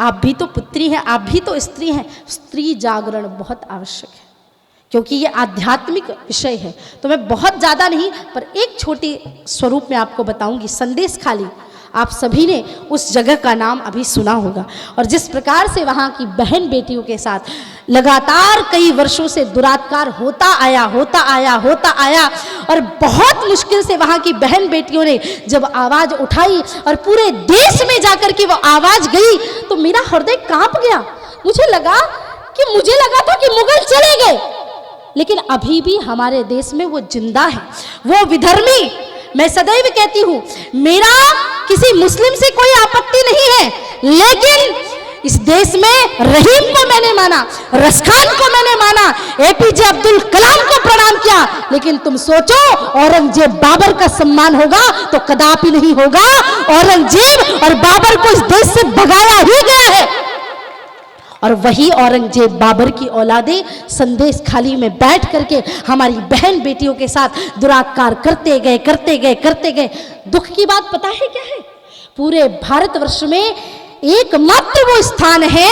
आप भी तो पुत्री हैं, आप भी तो स्त्री हैं। स्त्री जागरण बहुत आवश्यक है, क्योंकि ये आध्यात्मिक विषय है। तो मैं बहुत ज़्यादा नहीं, पर एक छोटी स्वरूप में आपको बताऊंगी। संदेश खाली, आप सभी ने उस जगह का नाम अभी सुना होगा, और जिस प्रकार से वहाँ की बहन बेटियों के साथ लगातार कई वर्षों से दुरात्कार होता आया, और बहुत मुश्किल से वहाँ की बहन बेटियों ने जब आवाज़ उठाई और पूरे देश में जाकर के वो आवाज़ गई, तो मेरा हृदय कांप गया। मुझे लगा था कि मुगल चले गए, लेकिन अभी भी हमारे देश में वो जिंदा है, वो विधर्मी। मैं सदैव कहती हूँ, मेरा किसी मुस्लिम से कोई आपत्ति नहीं है, लेकिन इस देश में रहीम को मैंने माना, रसखान को मैंने माना, एपीजे अब्दुल कलाम को प्रणाम किया, लेकिन तुम सोचो औरंगजेब बाबर का सम्मान होगा तो कदापि नहीं होगा। औरंगजेब और बाबर को इस देश से भगाया ही गया है और वही औरंगजेब बाबर की औलादे संदेश खाली में बैठ करके हमारी बहन बेटियों के साथ दुराचार करते गए। दुख की बात पता है क्या है? पूरे भारतवर्ष में एकमात्र वो स्थान है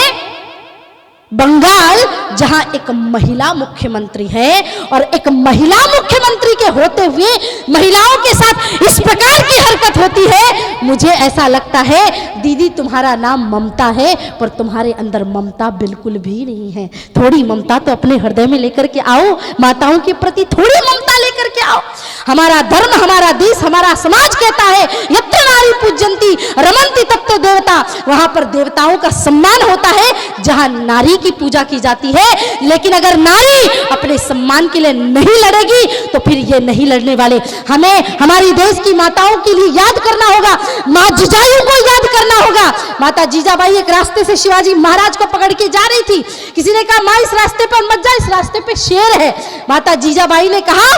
बंगाल जहां एक महिला मुख्यमंत्री है, और एक महिला मुख्यमंत्री के होते हुए महिलाओं के साथ इस प्रकार की हरकत होती है। मुझे ऐसा लगता है दीदी तुम्हारा नाम ममता है पर तुम्हारे अंदर ममता बिल्कुल भी नहीं है। थोड़ी ममता तो अपने हृदय में लेकर के आओ, माताओं के प्रति थोड़ी ममता लेकर के आओ। हमारा धर्म, हमारा देश, हमारा समाज कहता है यत्र नारी पूज्यंती रमन्ति तत्र देवता, वहां पर देवताओं का सम्मान होता है जहां नारी की पूजा की जाती है। लेकिन अगर नारी अपने सम्मान के लिए नहीं लड़ेगी तो फिर ये नहीं लड़ने वाले। हमें हमारी देश की माताओं के लिए याद करना होगा, माँ जिजाऊ को याद करना होगा। माता जीजाबाई एक रास्ते से शिवाजी महाराज को पकड़ के जा रही थी, किसी ने कहा माँ इस रास्ते पर मत जा, इस रास्ते पे शेर है। माता जीजाबाई ने कहा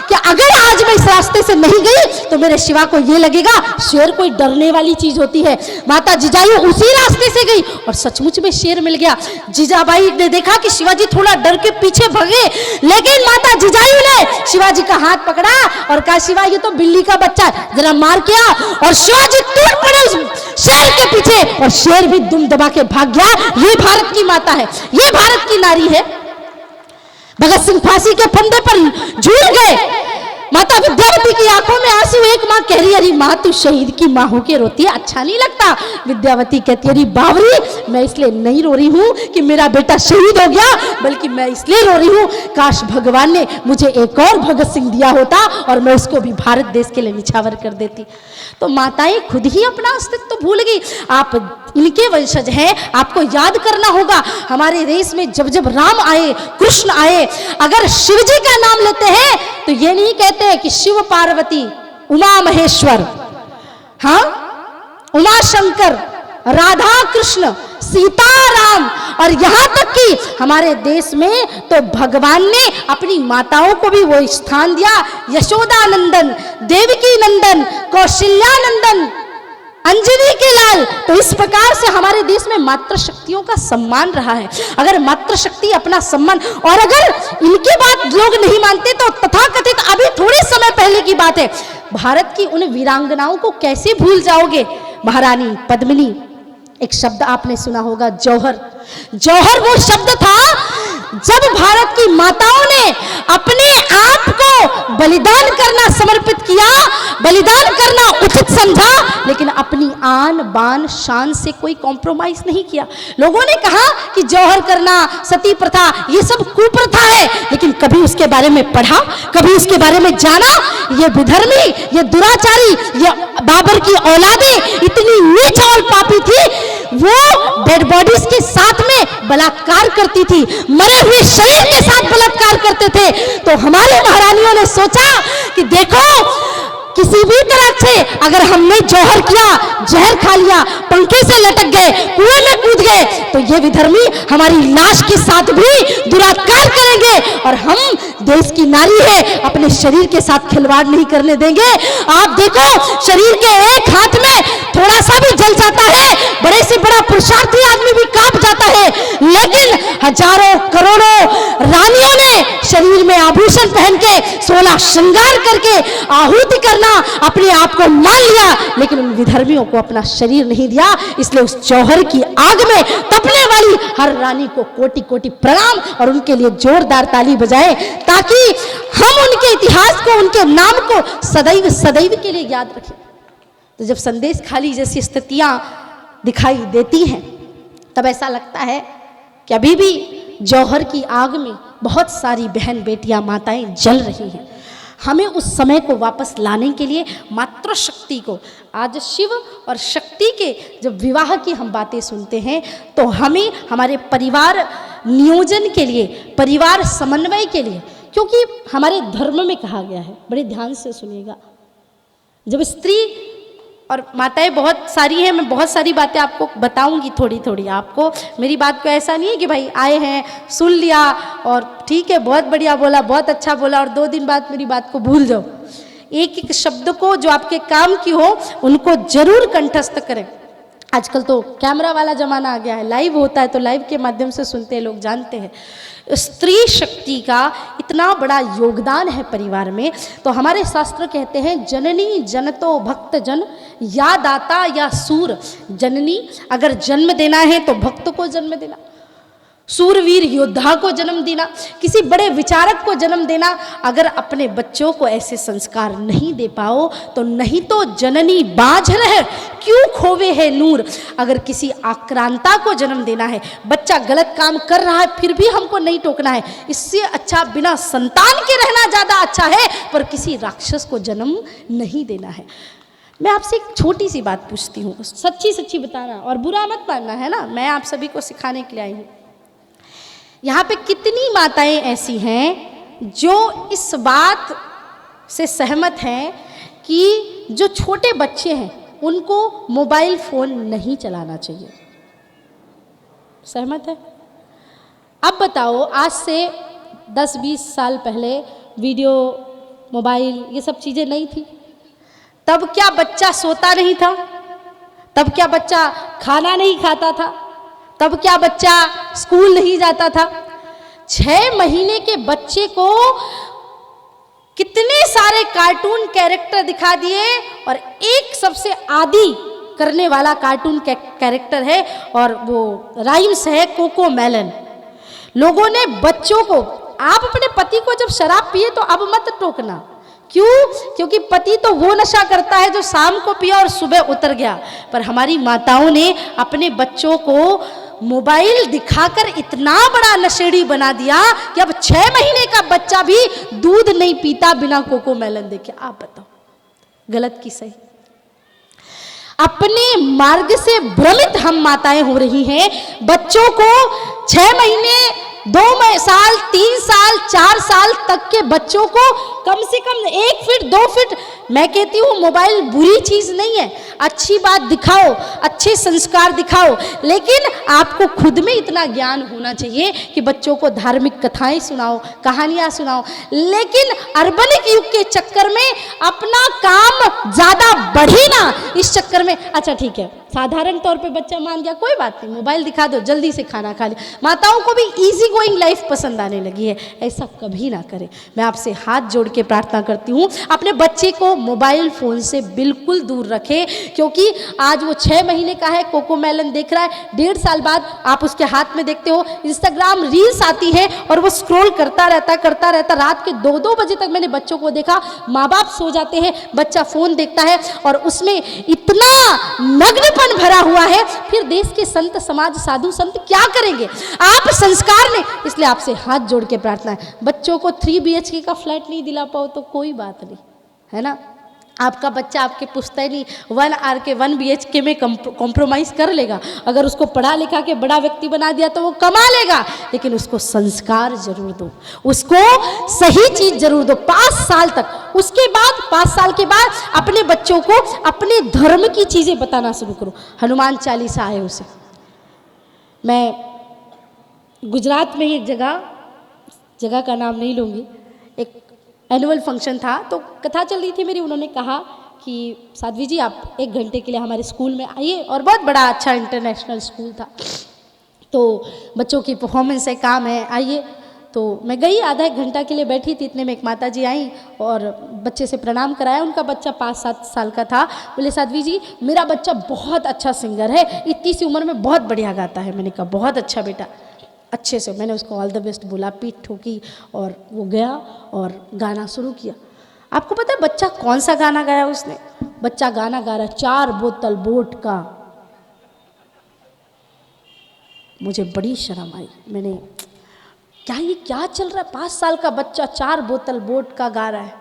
कि अगर आज मैं इस रास्ते से नहीं गई तो मेरे शिवा को ये लगेगा शेर कोई डरने वाली चीज होती है। माता जिजाऊ उसी रास्ते से गई और सचमुच में शेर मिल गया। जीजाबाई ने देखा कि शिवाजी थोड़ा डर के पीछे भगे, लेकिन माता जिजाऊ ने शिवाजी का हाथ पकड़ा और कहा शिवा ये तो बिल्ली का बच्चा है, जरा मार किया और शिवाजी टूट पड़े उस शेर के पीछे और शेर भी दुम दबा के भाग गया। ये भारत की माता है, ये भारत की नारी है। भगत सिंह फांसी के फंदे पर झूल गए, माता विद्यावती की आंखों में आंसू। एक माँ कह रही अरे माँ तू शहीद की माँ होके रोती है, अच्छा नहीं लगता। विद्यावती कहती अरे बावरी मैं इसलिए नहीं रो रही हूँ कि मेरा बेटा शहीद हो गया, बल्कि मैं इसलिए रो रही हूँ काश भगवान ने मुझे एक और भगत सिंह दिया होता और मैं उसको भी भारत देश के लिए निछावर कर देती। तो माताएं खुद ही अपना अस्तित्व भूल गई। आप इनके वंशज हैं, आपको याद करना होगा हमारे देश में जब जब राम आए, कृष्ण आए, अगर शिव जी का नाम लेते हैं तो ये नहीं कहते हैं कि शिव पार्वती, उमा महेश्वर, हाँ उमा शंकर, राधा कृष्ण, सीताराम, और यहां तक कि हमारे देश में तो भगवान ने अपनी माताओं को भी वो स्थान दिया। यशोदा नंदन, देवकी नंदन, कौशल्या नंदन, अंजनी के लाल। तो इस प्रकार से हमारे देश में मातृशक्तियों का सम्मान रहा है। अगर मातृशक्ति अपना सम्मान, और अगर इनकी बात लोग नहीं मानते तो तथाकथित अभी थोड़े समय पहले की बात है, भारत की उन वीरांगनाओं को कैसे भूल जाओगे? महारानी पद्मिनी, एक शब्द आपने सुना होगा जौहर। जौहर वो शब्द था जब भारत की माताओं ने अपने आप को बलिदान करना समर्पित किया, बलिदान करना उचित समझा, लेकिन अपनी आन बान शान से कोई कॉम्प्रोमाइज नहीं किया। लोगों ने कहा कि जौहर करना, सती प्रथा, ये सब कुप्रथा है, लेकिन कभी उसके बारे में पढ़ा, कभी उसके बारे में जाना? ये विधर्मी, ये दुराचारी, ये बाबर की औलादें इतनी नीच और पापी थी, वो डेड बॉडीज के साथ में बलात्कार करती थी, मरे हुए शरीर के साथ बलात्कार करते थे। तो हमारे महारानियों ने सोचा कि देखो किसी भी तरह से अगर हमने जौहर किया, जहर खा लिया, पंखे से लटक गए, कुएं में कूद गए, तो ये विधर्मी हमारी लाश के साथ भी दुराचार करेंगे और हम देश की नारी है, अपने शरीर के साथ खिलवाड़ नहीं करने देंगे। आप देखो शरीर के एक हाथ में थोड़ा सा भी जल जाता है, बड़े से बड़ा पुरुषार्थी आदमी भी कांप जाता है, लेकिन हजारों करोड़ों रानियों ने शरीर में आभूषण पहन के 16 श्रृंगार करके आहुति करना अपने आप को मान लिया, लेकिन उन विधर्मियों को अपना शरीर नहीं दिया। इसलिए उस जौहर की आग में तपने वाली हर रानी को कोटि कोटि प्रणाम और उनके लिए जोरदार ताली बजाएं, ताकि हम उनके इतिहास को, उनके नाम को सदैव सदैव के लिए याद रखें। तो जब संदेश खाली जैसी स्थितियां दिखाई देती हैं, तब ऐसा लगता है कि अभी भी जौहर की आग में बहुत सारी बहन बेटियां, माताएं जल रही हैं। हमें उस समय को वापस लाने के लिए मातृशक्ति को, आज शिव और शक्ति के जब विवाह की हम बातें सुनते हैं तो हमें हमारे परिवार नियोजन के लिए, परिवार समन्वय के लिए, क्योंकि हमारे धर्म में कहा गया है, बड़े ध्यान से सुनिएगा, जब स्त्री और माताएं बहुत सारी हैं, मैं बहुत सारी बातें आपको बताऊंगी थोड़ी थोड़ी। आपको मेरी बात को ऐसा नहीं है कि भाई आए हैं सुन लिया और ठीक है बहुत बढ़िया बोला, बहुत अच्छा बोला और 2 दिन बाद मेरी बात को भूल जाओ। एक एक शब्द को जो आपके काम की हो उनको जरूर कंठस्थ करें। आजकल तो कैमरा वाला ज़माना आ गया है, लाइव होता है तो लाइव के माध्यम से सुनते हैं लोग, जानते हैं स्त्री शक्ति का इतना बड़ा योगदान है परिवार में। तो हमारे शास्त्र कहते हैं जननी जनतो भक्त जन, या दाता या सूर। जननी अगर जन्म देना है तो भक्त को जन्म देना, सूरवीर योद्धा को जन्म देना, किसी बड़े विचारक को जन्म देना। अगर अपने बच्चों को ऐसे संस्कार नहीं दे पाओ तो नहीं तो जननी बाझ रहे क्यों खोवे है नूर। अगर किसी आक्रांता को जन्म देना है, बच्चा गलत काम कर रहा है फिर भी हमको नहीं टोकना है, इससे अच्छा बिना संतान के रहना ज़्यादा अच्छा है, पर किसी राक्षस को जन्म नहीं देना है। मैं आपसे एक छोटी सी बात पूछती हूँ, सच्ची सच्ची बताना और बुरा मत मानना, है ना, मैं आप सभी को सिखाने के लिए आई हूँ। यहाँ पे कितनी माताएं ऐसी हैं जो इस बात से सहमत हैं कि जो छोटे बच्चे हैं उनको मोबाइल फ़ोन नहीं चलाना चाहिए? सहमत है? अब बताओ, आज से 10-20 साल पहले वीडियो, मोबाइल ये सब चीज़ें नहीं थी, तब क्या बच्चा सोता नहीं था? तब क्या बच्चा खाना नहीं खाता था? तब क्या बच्चा स्कूल नहीं जाता था? 6 महीने के बच्चे को कितने सारे कार्टून कैरेक्टर दिखा दिए और एक सबसे आदी करने वाला कार्टून कैरेक्टर है और वो राइम्स है कोको मेलन। लोगों ने बच्चों को, आप अपने पति को जब शराब पिए तो अब मत टोकना, क्यों? क्योंकि पति तो वो नशा करता है जो शाम को पिया और सुबह उतर गया, पर हमारी माताओं ने अपने बच्चों को मोबाइल दिखाकर इतना बड़ा नशेड़ी बना दिया कि अब 6 महीने का बच्चा भी दूध नहीं पीता बिना कोको मेलन देखे। आप बताओ गलत की सही? अपने मार्ग से भ्रमित हम माताएं हो रही हैं। बच्चों को 6 महीने, 2 साल, 3 साल, 4 साल तक के बच्चों को कम से कम 1 फीट 2 फीट, मैं कहती हूँ मोबाइल बुरी चीज़ नहीं है, अच्छी बात दिखाओ, अच्छे संस्कार दिखाओ, लेकिन आपको खुद में इतना ज्ञान होना चाहिए कि बच्चों को धार्मिक कथाएं सुनाओ, कहानियाँ सुनाओ। लेकिन अर्बनिक युग के चक्कर में अपना काम ज़्यादा बढ़ी ना, इस चक्कर में अच्छा ठीक है साधारण तौर पे बच्चा मान गया, कोई बात नहीं, मोबाइल दिखा दो, जल्दी से खाना खा ले। माताओं को भी इजी गोइंग लाइफ पसंद आने लगी है, ऐसा कभी ना करें। मैं आपसे हाथ जोड़ के प्रार्थना करती हूँ, अपने बच्चे को मोबाइल फ़ोन से बिल्कुल दूर रखें, क्योंकि आज वो 6 महीने का है, कोको मेलन देख रहा है, 1.5 साल बाद आप उसके हाथ में देखते हो इंस्टाग्राम रील्स आती है और वो स्क्रॉल करता रहता। रात के 2-2 बजे तक मैंने बच्चों को देखा, माँ बाप सो जाते हैं, बच्चा फ़ोन देखता है और उसमें इतना नग्न भरा हुआ है, फिर देश के संत समाज साधु संत क्या करेंगे? आप संस्कार ने, इसलिए आपसे हाथ जोड़ के प्रार्थना है, बच्चों को 3 BHK का फ्लैट नहीं दिला पाओ तो कोई बात नहीं, है ना, आपका बच्चा आपके पुश्तैनी 1 RK 1 BHK में कॉम्प्रोमाइज़ कर लेगा। अगर उसको पढ़ा लिखा के बड़ा व्यक्ति बना दिया तो वो कमा लेगा, लेकिन उसको संस्कार जरूर दो, उसको सही चीज़ जरूर दो 5 साल तक। उसके बाद 5 साल के बाद अपने बच्चों को अपने धर्म की चीज़ें बताना शुरू करो। हनुमान चालीसा है उसे, मैं गुजरात में ही एक जगह का नाम नहीं लूँगी, एक एनुअल फंक्शन था तो कथा चल रही थी मेरी, उन्होंने कहा कि साध्वी जी आप 1 घंटे के लिए हमारे स्कूल में आइए, और बहुत बड़ा अच्छा इंटरनेशनल स्कूल था, तो बच्चों की परफॉर्मेंस है, काम है, आइए। तो मैं गई, आधा 1 घंटा के लिए बैठी थी, इतने में एक माता जी आई और बच्चे से प्रणाम कराया। उनका बच्चा 5-7 साल का था। बोले साध्वी जी मेरा बच्चा बहुत अच्छा सिंगर है, इतनी सी उम्र में बहुत बढ़िया गाता है। मैंने कहा बहुत अच्छा बेटा, अच्छे से मैंने उसको ऑल द बेस्ट बोला, पीठ ठोकी और वो गया और गाना शुरू किया। आपको पता है बच्चा कौन सा गाना गाया उसने? बच्चा गाना गा रहा 4 बोतल वोट का। मुझे बड़ी शर्म आई, मैंने ये क्या चल रहा है, 5 साल का बच्चा 4 बोतल वोट का गा रहा है।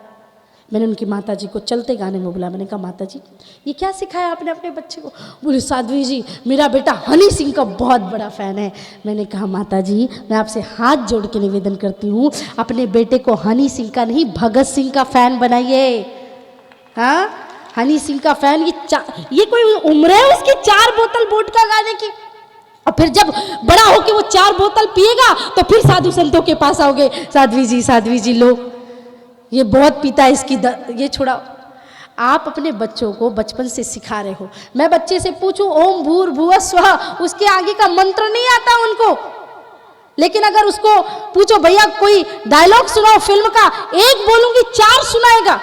मैंने उनकी माता जी को चलते गाने में बुलाया, मैंने कहा माता जी ये क्या सिखाया आपने अपने बच्चे को? बोले साध्वी जी मेरा बेटा हनी सिंह का बहुत बड़ा फ़ैन है। मैंने कहा माता जी मैं आपसे हाथ जोड़ के निवेदन करती हूँ, अपने बेटे को हनी सिंह का नहीं भगत सिंह का फ़ैन बनाइए। हाँ, हनी सिंह का फैन, ये कोई उम्र है उसकी 4 बोतल वोडका गाने की? और फिर जब बड़ा होके वो 4 बोतल पिएगा तो फिर साधु संतों के पास आओगे, साध्वी जी लो ये बहुत पीता है, इसकी ये छुड़ाओ। आप अपने बच्चों को बचपन से सिखा रहे हो। मैं बच्चे से पूछूं ओम भूर्भुवः स्वः, उसके आगे का मंत्र नहीं आता उनको, लेकिन अगर उसको पूछो भैया कोई डायलॉग सुनाओ फिल्म का, एक बोलूंगी 4 सुनाएगा।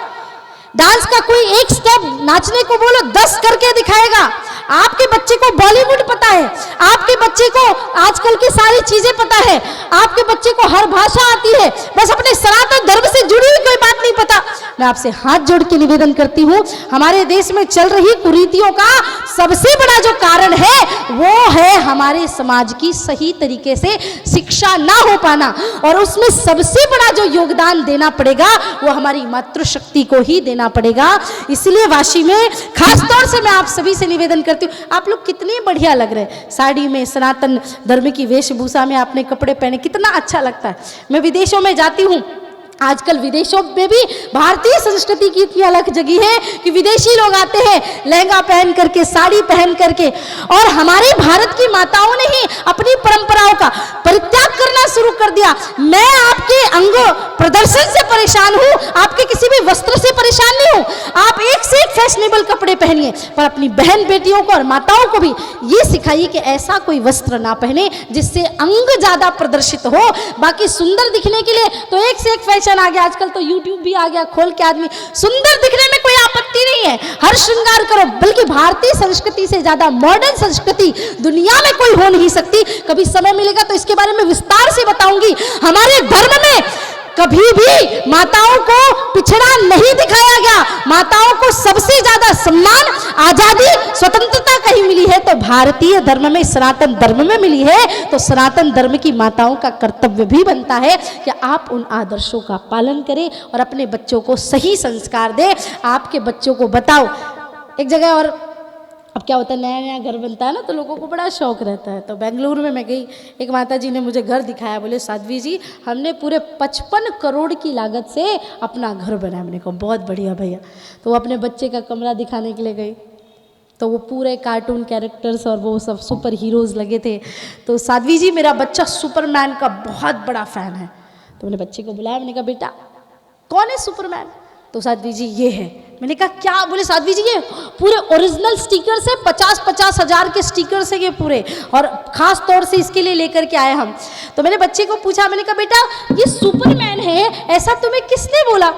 डांस का कोई एक स्टेप नाचने को बोलो 10 करके दिखाएगा। आपके बच्चे को बॉलीवुड पता है, आपके बच्चे को आजकल की सारी चीजें पता है, आपके बच्चे को हर भाषा आती है, बस अपने सनातन धर्म से जुड़ी हुई कोई बात नहीं पता। मैं आपसे हाथ जोड़ के निवेदन करती हूँ, हमारे देश में चल रही कुरीतियों का सबसे बड़ा जो कारण है वो है हमारे समाज की सही तरीके से शिक्षा ना हो पाना, और उसमें सबसे बड़ा जो योगदान देना पड़ेगा वो हमारी मातृशक्ति को ही देना पड़ेगा। इसलिए वाशी में खास तौर से मैं आप सभी से निवेदन करती हूँ, आप लोग कितने बढ़िया लग रहे हैं साड़ी में, सनातन धर्म की वेशभूषा में आपने कपड़े पहने, कितना अच्छा लगता है। मैं विदेशों में जाती हूँ, आजकल विदेशों में भी भारतीय संस्कृति की इतनी अलग जगह है कि विदेशी लोग आते हैं लहंगा पहन करके, साड़ी पहन करके, और हमारी भारत की माताओं ने ही अपनी परंपराओं का परित्याग करना शुरू कर दिया। मैं आपके अंग प्रदर्शन से परेशान हूँ, आपके किसी भी वस्त्र से परेशान नहीं हूँ। आप एक से एक फैशनेबल कपड़े पहनिए, पर अपनी बहन बेटियों को और माताओं को भी ये सिखाइए कि ऐसा कोई वस्त्र ना पहने जिससे अंग ज्यादा प्रदर्शित हो। बाकी सुंदर दिखने के लिए तो एक से एक फैशन आ गया, आजकल तो यूट्यूब भी आ गया, खोल के आदमी सुंदर दिखने में कोई आपत्ति नहीं है, हर श्रृंगार करो, बल्कि भारतीय संस्कृति से ज्यादा मॉडर्न संस्कृति दुनिया में कोई हो नहीं सकती। कभी समय मिलेगा तो इसके बारे में विस्तार से बताऊंगी। हमारे धर्म में कभी भी माताओं को पिछड़ा नहीं दिखाया गया, माताओं को सबसे ज्यादा सम्मान, आजादी, स्वतंत्रता कहीं मिली है तो भारतीय धर्म में, सनातन धर्म में मिली है। तो सनातन धर्म की माताओं का कर्तव्य भी बनता है कि आप उन आदर्शों का पालन करें और अपने बच्चों को सही संस्कार दें। आपके बच्चों को बताओ, एक जगह और अब क्या होता है, नया नया घर बनता है ना तो लोगों को बड़ा शौक रहता है। तो बेंगलुरु में मैं गई, एक माता जी ने मुझे घर दिखाया, बोले साध्वी जी हमने पूरे 55 करोड़ की लागत से अपना घर बनाया। मैंने कहा बहुत बढ़िया भैया। तो वो अपने बच्चे का कमरा दिखाने के लिए गई, तो वो पूरे कार्टून कैरेक्टर्स और वो सब सुपर हीरोज़ लगे थे। तो साध्वी जी मेरा बच्चा सुपरमैन का बहुत बड़ा फ़ैन है। तो मैंने बच्चे को बुलाया, मैंने कहा बेटा कौन है सुपरमैन? तो साध्वी जी ये है। मैंने कहा क्या? बोले साध्वी जी ये पूरे ओरिजिनल स्टिकर से 50-50 हज़ार के स्टिकर से ये पूरे, और ख़ास तौर से इसके लिए लेकर के आए हम। तो मैंने बच्चे को पूछा, मैंने कहा बेटा ये सुपरमैन है, ऐसा तुम्हें किसने बोला?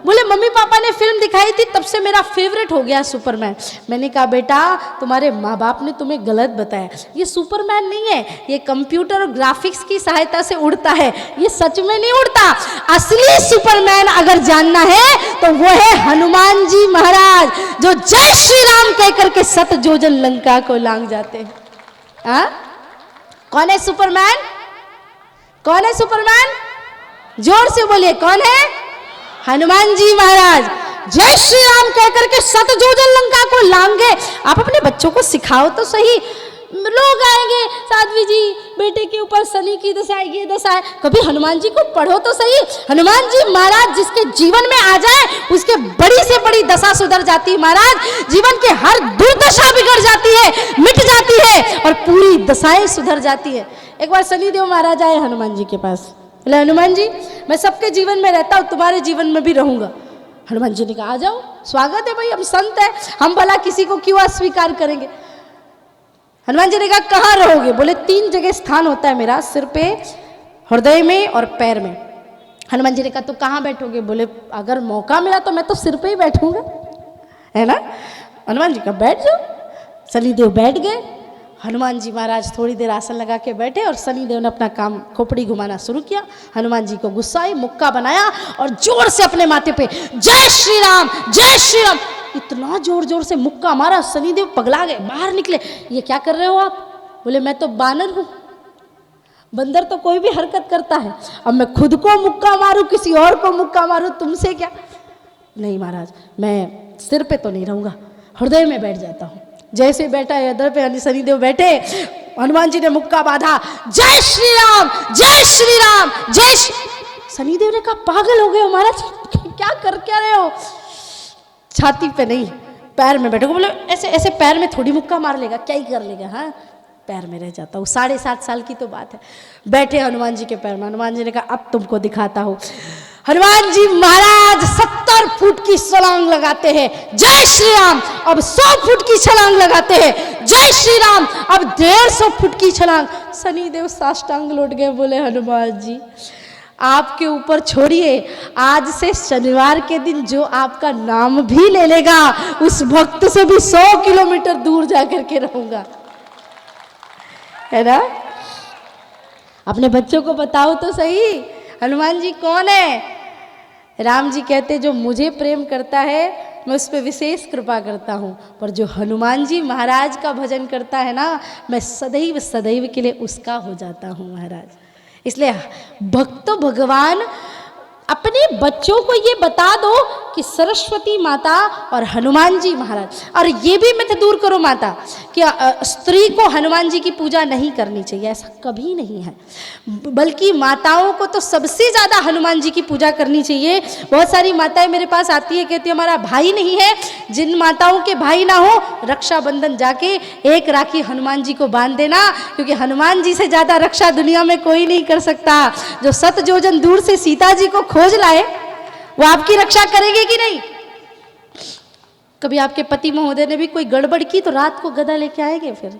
बोले मम्मी पापा ने फिल्म दिखाई थी तब से मेरा फेवरेट हो गया सुपरमैन। मैंने कहा बेटा तुम्हारे माँ बाप ने तुम्हें गलत बताया, ये सुपरमैन नहीं है, ये कंप्यूटर और ग्राफिक्स की सहायता से उड़ता है, ये सच में नहीं उड़ता। असली सुपरमैन अगर जानना है तो वो है हनुमान जी महाराज, जो जय श्री राम कहकर के 7 योजन लंका को लांग जाते हैं। हाँ? कौन है सुपरमैन? कौन है सुपरमैन? जोर से बोलिए कौन है? हनुमान जी महाराज जय श्री राम कहकर के 7 योजन लंका को लांगे। आप अपने बच्चों को सिखाओ तो सही। लोग आएंगे साध्वी जी बेटे के ऊपर शनि की दशा, ये दशा है, कभी हनुमान जी को पढ़ो तो सही। हनुमान जी महाराज जिसके जीवन में आ जाए उसके बड़ी से बड़ी दशा सुधर जाती है महाराज, जीवन के हर दुर्दशा बिगड़ जाती है, मिट जाती है और पूरी दशाएं सुधर जाती है। एक बार शनिदेव महाराज आए हनुमान जी के पास, बोले हनुमान जी मैं सबके जीवन में रहता हूँ, तुम्हारे जीवन में भी रहूंगा। हनुमान जी ने कहा आ जाओ, स्वागत है भाई, हम संत हैं, हम भला किसी को क्यों अस्वीकार करेंगे। हनुमान जी ने कहा कहाँ रहोगे? बोले 3 जगह स्थान होता है मेरा, सिर पे, हृदय में और पैर में। हनुमान जी ने कहा तो कहाँ बैठोगे? बोले अगर मौका मिला तो मैं तो सिर पे ही बैठूंगा, है ना। हनुमान जी कहा बैठ जाओ। शनिदेव बैठ गए। हनुमान जी महाराज थोड़ी देर आसन लगा के बैठे और शनिदेव ने अपना काम खोपड़ी घुमाना शुरू किया। हनुमान जी को गुस्सा आई, मुक्का बनाया और जोर से अपने माथे पे जय श्री राम, जय श्री राम, इतना जोर जोर से मुक्का मारा, शनिदेव पगला गए, बाहर निकले। ये क्या कर रहे हो आप? बोले मैं तो बानर हूँ, बंदर तो कोई भी हरकत करता है, अब मैं खुद को मुक्का मारूं किसी और को मुक्का मारूं, तुमसे क्या? नहीं महाराज मैं सिर पे तो नहीं रहूंगा, हृदय में बैठ जाता हूँ। जैसे बैठा है इधर पे शनिदेव बैठे, हनुमान जी ने मुक्का बांधा, जय श्री राम, जय श्री राम, जय। शनिदेव ने कहा पागल हो गए हो महाराज, क्या कर क्या रहे हो? छाती पे नहीं, पैर में बैठे, बोले ऐसे ऐसे पैर में थोड़ी मुक्का मार लेगा, क्या ही कर लेगा, हाँ पैर में रह जाता हूँ। 7.5 साल की तो बात है। बैठे हनुमान जी के पैर में, हनुमान जी ने कहा अब तुमको दिखाता हूँ। हनुमान जी महाराज 70 फुट की छलांग लगाते हैं, जय श्री राम। अब 100 फुट की छलांग लगाते हैं, जय श्री राम। अब 150 फुट की छलांग। शनिदेव साष्टांग लौट गए, बोले हनुमान जी आपके ऊपर छोड़िए, आज से शनिवार के दिन जो आपका नाम भी ले लेगा उस भक्त से भी 100 किलोमीटर दूर जाकर के रहूंगा, है ना। अपने बच्चों को बताओ तो सही, हनुमान जी कौन है। राम जी कहते जो मुझे प्रेम करता है मैं उस पर विशेष कृपा करता हूँ, पर जो हनुमान जी महाराज का भजन करता है ना, मैं सदैव सदैव के लिए उसका हो जाता हूँ महाराज। इसलिए भक्त भगवान अपने बच्चों को ये बता दो कि सरस्वती माता और हनुमान जी महाराज, और ये भी मत दूर करो माता कि स्त्री को हनुमान जी की पूजा नहीं करनी चाहिए, ऐसा कभी नहीं है। बल्कि माताओं को तो सबसे ज़्यादा हनुमान जी की पूजा करनी चाहिए। बहुत सारी माताएं मेरे पास आती है, कहती है हमारा भाई नहीं है। जिन माताओं के भाई ना हो, रक्षाबंधन जाके एक राखी हनुमान जी को बांध देना, क्योंकि हनुमान जी से ज़्यादा रक्षा दुनिया में कोई नहीं कर सकता। जो 7 योजन दूर से सीता जी को खोज लाए, वो आपकी रक्षा करेंगे कि नहीं। कभी आपके पति महोदय ने भी कोई गड़बड़ की तो रात को गदा लेके आएंगे फिर?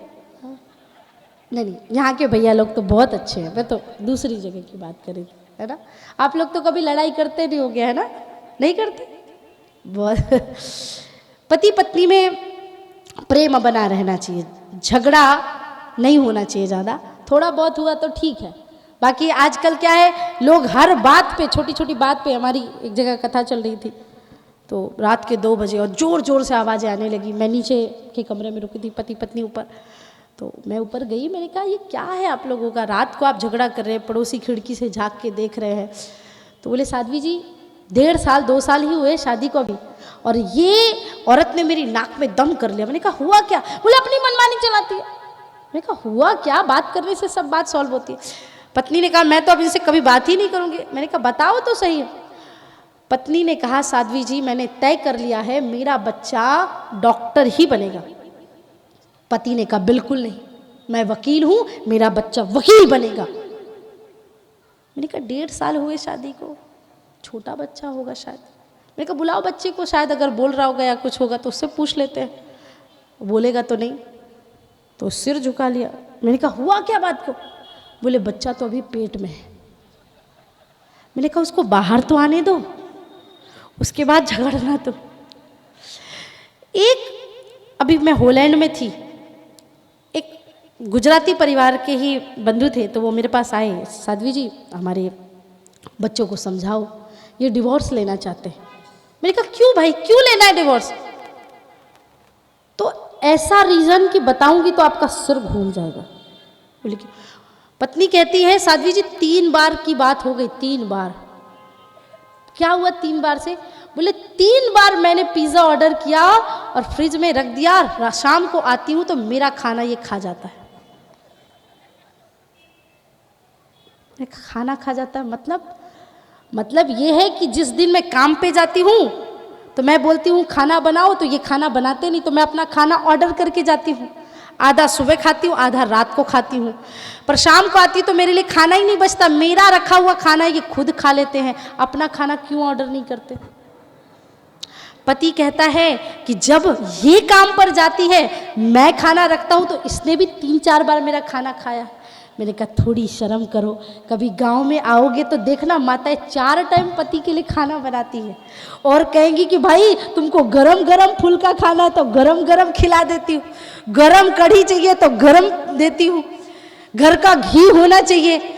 नहीं, यहाँ के भैया लोग तो बहुत अच्छे हैं। मैं तो दूसरी जगह की बात करी, है ना। आप लोग तो कभी लड़ाई करते नहीं हो गया, है ना, नहीं करते बहुत। पति पत्नी में प्रेम बना रहना चाहिए, झगड़ा नहीं होना चाहिए ज़्यादा, थोड़ा बहुत हुआ तो ठीक है। बाकी आजकल क्या है, लोग हर बात पे, छोटी छोटी बात पे, हमारी एक जगह कथा चल रही थी तो रात के 2 बजे और ज़ोर ज़ोर से आवाज़ें आने लगी। मैं नीचे के कमरे में रुकी थी, पति पत्नी ऊपर, तो मैं ऊपर गई। मैंने कहा ये क्या है आप लोगों का, रात को आप झगड़ा कर रहे हैं, पड़ोसी खिड़की से झाँक के देख रहे हैं। तो बोले साध्वी जी 1.5 साल 2 साल ही हुए शादी को अभी, और ये औरत ने मेरी नाक में दम कर लिया। मैंने कहा हुआ क्या? बोले अपनी मनमानी चलाती है। मैंने कहा हुआ क्या, बात करने से सब बात सॉल्व होती है। पत्नी ने कहा मैं तो अब इनसे कभी बात ही नहीं करूंगी। मैंने कहा बताओ तो सही। पत्नी ने कहा साध्वी जी मैंने तय कर लिया है, मेरा बच्चा डॉक्टर ही बनेगा। पति ने कहा बिल्कुल नहीं, मैं वकील हूं, मेरा बच्चा वकील बनेगा। मैंने कहा 1.5 साल हुए शादी को, छोटा बच्चा होगा शायद। मैंने कहा बुलाओ बच्चे को, शायद अगर बोल रहा होगा या कुछ होगा तो उससे पूछ लेते हैं, बोलेगा तो नहीं। तो सिर झुका लिया। मैंने कहा हुआ क्या बात को? बोले बच्चा तो अभी पेट में है। मैंने कहा उसको बाहर तो आने दो, उसके बाद झगड़ना। तो एक अभी मैं हॉलैंड में थी, एक गुजराती परिवार के ही बंधु थे, तो वो मेरे पास आए, साध्वी जी हमारे बच्चों को समझाओ, ये डिवोर्स लेना चाहते हैं। मैंने कहा क्यों भाई, क्यों लेना है डिवोर्स? तो ऐसा रीज़न कि बताऊंगी तो आपका सिर घूम जाएगा। बोले क्यों? पत्नी कहती है साध्वी जी 3 बार की बात हो गई, 3 बार। क्या हुआ 3 बार से? बोले 3 बार मैंने पिज़्ज़ा ऑर्डर किया और फ्रिज में रख दिया, शाम को आती हूँ तो मेरा खाना ये खा जाता है। खाना खा जाता है मतलब ये है कि जिस दिन मैं काम पे जाती हूँ तो मैं बोलती हूँ खाना बनाओ, तो ये खाना बनाते नहीं, तो मैं अपना खाना ऑर्डर करके जाती हूँ। आधा सुबह खाती हूँ, आधा रात को खाती हूँ, पर शाम को आती तो मेरे लिए खाना ही नहीं बचता। मेरा रखा हुआ खाना ये खुद खा लेते हैं, अपना खाना क्यों ऑर्डर नहीं करते? पति कहता है कि जब ये काम पर जाती है, मैं खाना रखता हूँ तो इसने भी 3-4 बार मेरा खाना खाया। मैंने कहा थोड़ी शर्म करो, कभी गांव में आओगे तो देखना माताएं 4 टाइम पति के लिए खाना बनाती है और कहेंगी कि भाई तुमको गरम गरम फुल्का खाना है तो गरम गरम खिला देती हूँ, गरम कढ़ी चाहिए तो गरम देती हूँ, घर का घी होना चाहिए।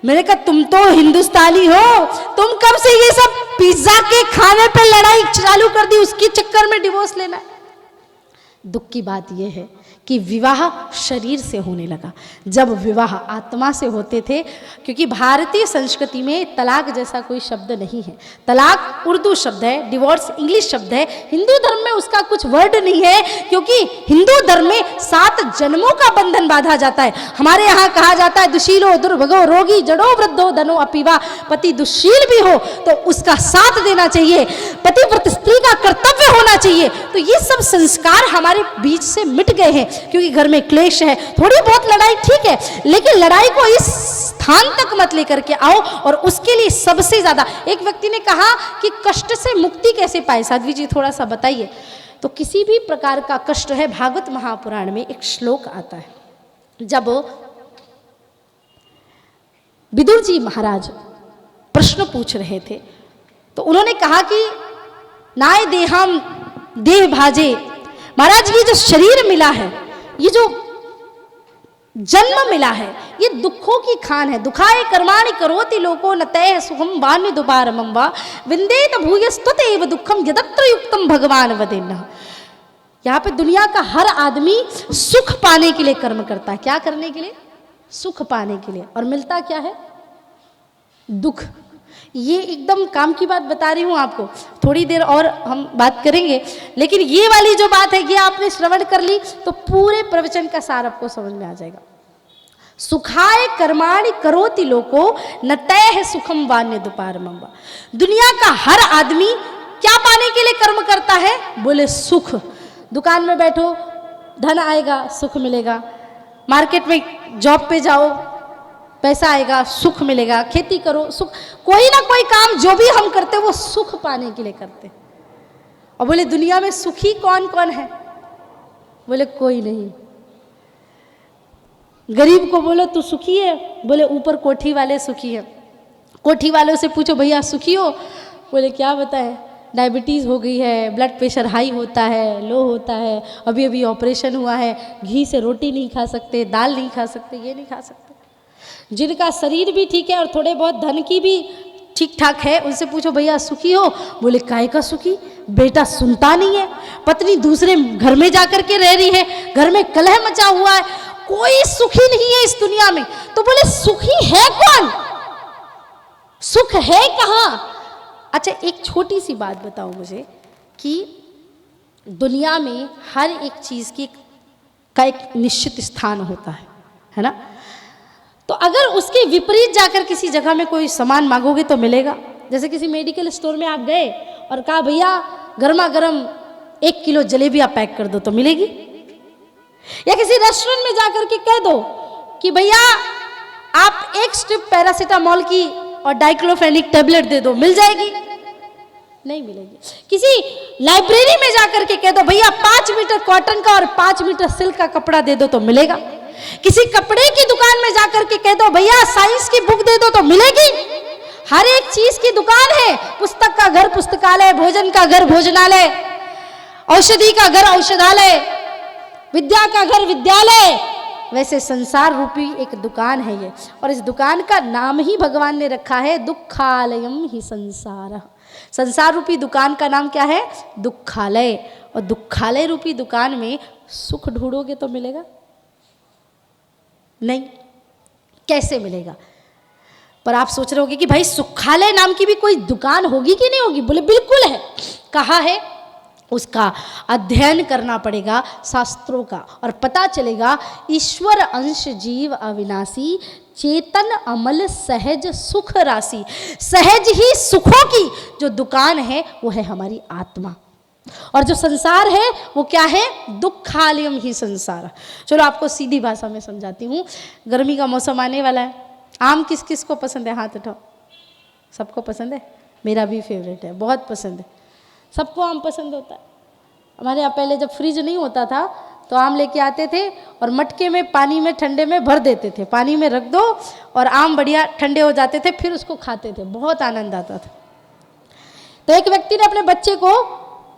मैंने कहा तुम तो हिंदुस्तानी हो, तुम कब से ये सब पिज्जा के खाने पे लड़ाई चालू कर दी, उसके चक्कर में डिवोर्स लेना है। दुख की बात यह है कि विवाह शरीर से होने लगा, जब विवाह आत्मा से होते थे। क्योंकि भारतीय संस्कृति में तलाक जैसा कोई शब्द नहीं है। तलाक उर्दू शब्द है, डिवोर्स इंग्लिश शब्द है। हिंदू धर्म में उसका कुछ वर्ड नहीं है, क्योंकि हिंदू धर्म में 7 जन्मों का बंधन बांधा जाता है। हमारे यहाँ कहा जाता है दुशीलो दुर्भगो रोगी जड़ो वृद्धो धनो अपीवा। पति दुशील भी हो तो उसका साथ देना चाहिए, पतिव्रत स्त्री का कर्तव्य होना चाहिए। तो ये सब संस्कार हमारे बीच से मिट गए हैं, क्योंकि घर में क्लेश है, थोड़ी बहुत लड़ाई ठीक है, लेकिन लड़ाई को इस स्थान तक मत लेकर के आओ। और उसके लिए सबसे ज्यादा एक व्यक्ति ने कहा कि कष्ट से मुक्ति कैसे पाए, साध्वी जी थोड़ा सा बताइए। तो किसी भी प्रकार का कष्ट है, भागवत महापुराण में एक श्लोक आता है, जब विदुर जी महाराज प्रश्न पूछ रहे थे तो उन्होंने कहा कि नाय देहम देह भाजे, महाराज ये जो शरीर मिला है, ये जो जन्म मिला है, ये दुखों की खान है। दुखाए कर्माणि करोति लोको न तय सुखम वान्य दुपारमं वा विंदेत भूयस्तुतेव दुखम यदत्र युक्तम भगवान वदेन्नः। यहाँ पे दुनिया का हर आदमी सुख पाने के लिए कर्म करता है। क्या करने के लिए? सुख पाने के लिए। और मिलता क्या है? दुख। ये एकदम काम की बात बता रही हूं आपको, थोड़ी देर और हम बात करेंगे, लेकिन ये वाली जो बात है ये आपने श्रवण कर ली तो पूरे प्रवचन का सार आपको समझ में आ जाएगा। सुखाय कर्माणि करोति लोको न तय है सुखम वान्य दुपारमं वा। दुनिया का हर आदमी क्या पाने के लिए कर्म करता है? बोले सुख। दुकान में बैठो धन आएगा, सुख मिलेगा। मार्केट में जॉब पे जाओ, पैसा आएगा, सुख मिलेगा। खेती करो, सुख। कोई ना कोई काम जो भी हम करते वो सुख पाने के लिए करते। और बोले दुनिया में सुखी कौन कौन है? बोले कोई नहीं। गरीब को बोलो तू सुखी है? बोले ऊपर कोठी वाले सुखी है। कोठी वालों से पूछो भैया सुखी हो? बोले क्या बताएं, डायबिटीज़ हो गई है, ब्लड प्रेशर हाई होता है, लो होता है, अभी अभी ऑपरेशन हुआ है, घी से रोटी नहीं खा सकते, दाल नहीं खा सकते, ये नहीं खा सकते। जिनका शरीर भी ठीक है और थोड़े बहुत धन की भी ठीक ठाक है, उनसे पूछो भैया सुखी हो? बोले काहे का सुखी, बेटा सुनता नहीं है, पत्नी दूसरे घर में जाकर के रह रही है, घर में कलह मचा हुआ है, कोई सुखी नहीं है इस दुनिया में। तो बोले सुखी है कौन? सुख है कहाँ? अच्छा एक छोटी सी बात बताओ मुझे कि दुनिया में हर एक चीज का एक निश्चित स्थान होता है ना? तो अगर उसके विपरीत जाकर किसी जगह में कोई सामान मांगोगे तो मिलेगा। जैसे किसी मेडिकल स्टोर में आप गए और कहा भैया गर्मा गर्म 1 किलो जलेबियाँ पैक कर दो, तो मिलेगी। या किसी रेस्टोरेंट में जाकर के कह दो कि भैया आप 1 स्ट्रिप पैरासीटामोल की और डाइक्लोफेनिक टैबलेट दे दो, मिल जाएगी? नहीं मिलेगी। किसी लाइब्रेरी में जाकर के कह दो भैया 5 मीटर कॉटन का और 5 मीटर सिल्क का कपड़ा दे दो, तो मिलेगा। किसी कपड़े की दुकान में जाकर के कह दो भैया साइंस की बुक दे दो, तो मिलेगी। हर एक चीज की दुकान है। पुस्तक का घर पुस्तकालय, भोजन का घर भोजनालय, औषधि का घर औषधालय, विद्या का घर विद्यालय। वैसे संसार रूपी एक दुकान है ये, और इस दुकान का नाम ही भगवान ने रखा है दुखालयम ही संसार। संसार रूपी दुकान का नाम क्या है? दुखालय। और दुखालय रूपी दुकान में सुख ढूंढोगे तो मिलेगा नहीं। कैसे मिलेगा? पर आप सोच रहे होगे कि भाई सुखालय नाम की भी कोई दुकान होगी कि नहीं होगी? बोले बिल्कुल है। कहाँ है? उसका अध्ययन करना पड़ेगा शास्त्रों का, और पता चलेगा ईश्वर अंश जीव अविनाशी, चेतन अमल सहज सुख राशि। सहज ही सुखों की जो दुकान है वो है हमारी आत्मा, और जो संसार है वो क्या है? दुखालयम ही संसार। चलो आपको सीधी भाषा में समझाती हूँ। गर्मी का मौसम आने वाला है। आम किस किस को पसंद है? हाथ उठाओ। सबको पसंद है? मेरा भी फेवरेट है, बहुत पसंद है। सबको आम पसंद होता है। हमारे यहाँ पहले जब फ्रिज नहीं होता था तो आम लेके आते थे और मटके में पानी में ठंडे में भर देते थे, पानी में रख दो और आम बढ़िया ठंडे हो जाते थे, फिर उसको खाते थे, बहुत आनंद आता था। तो एक व्यक्ति ने अपने बच्चे को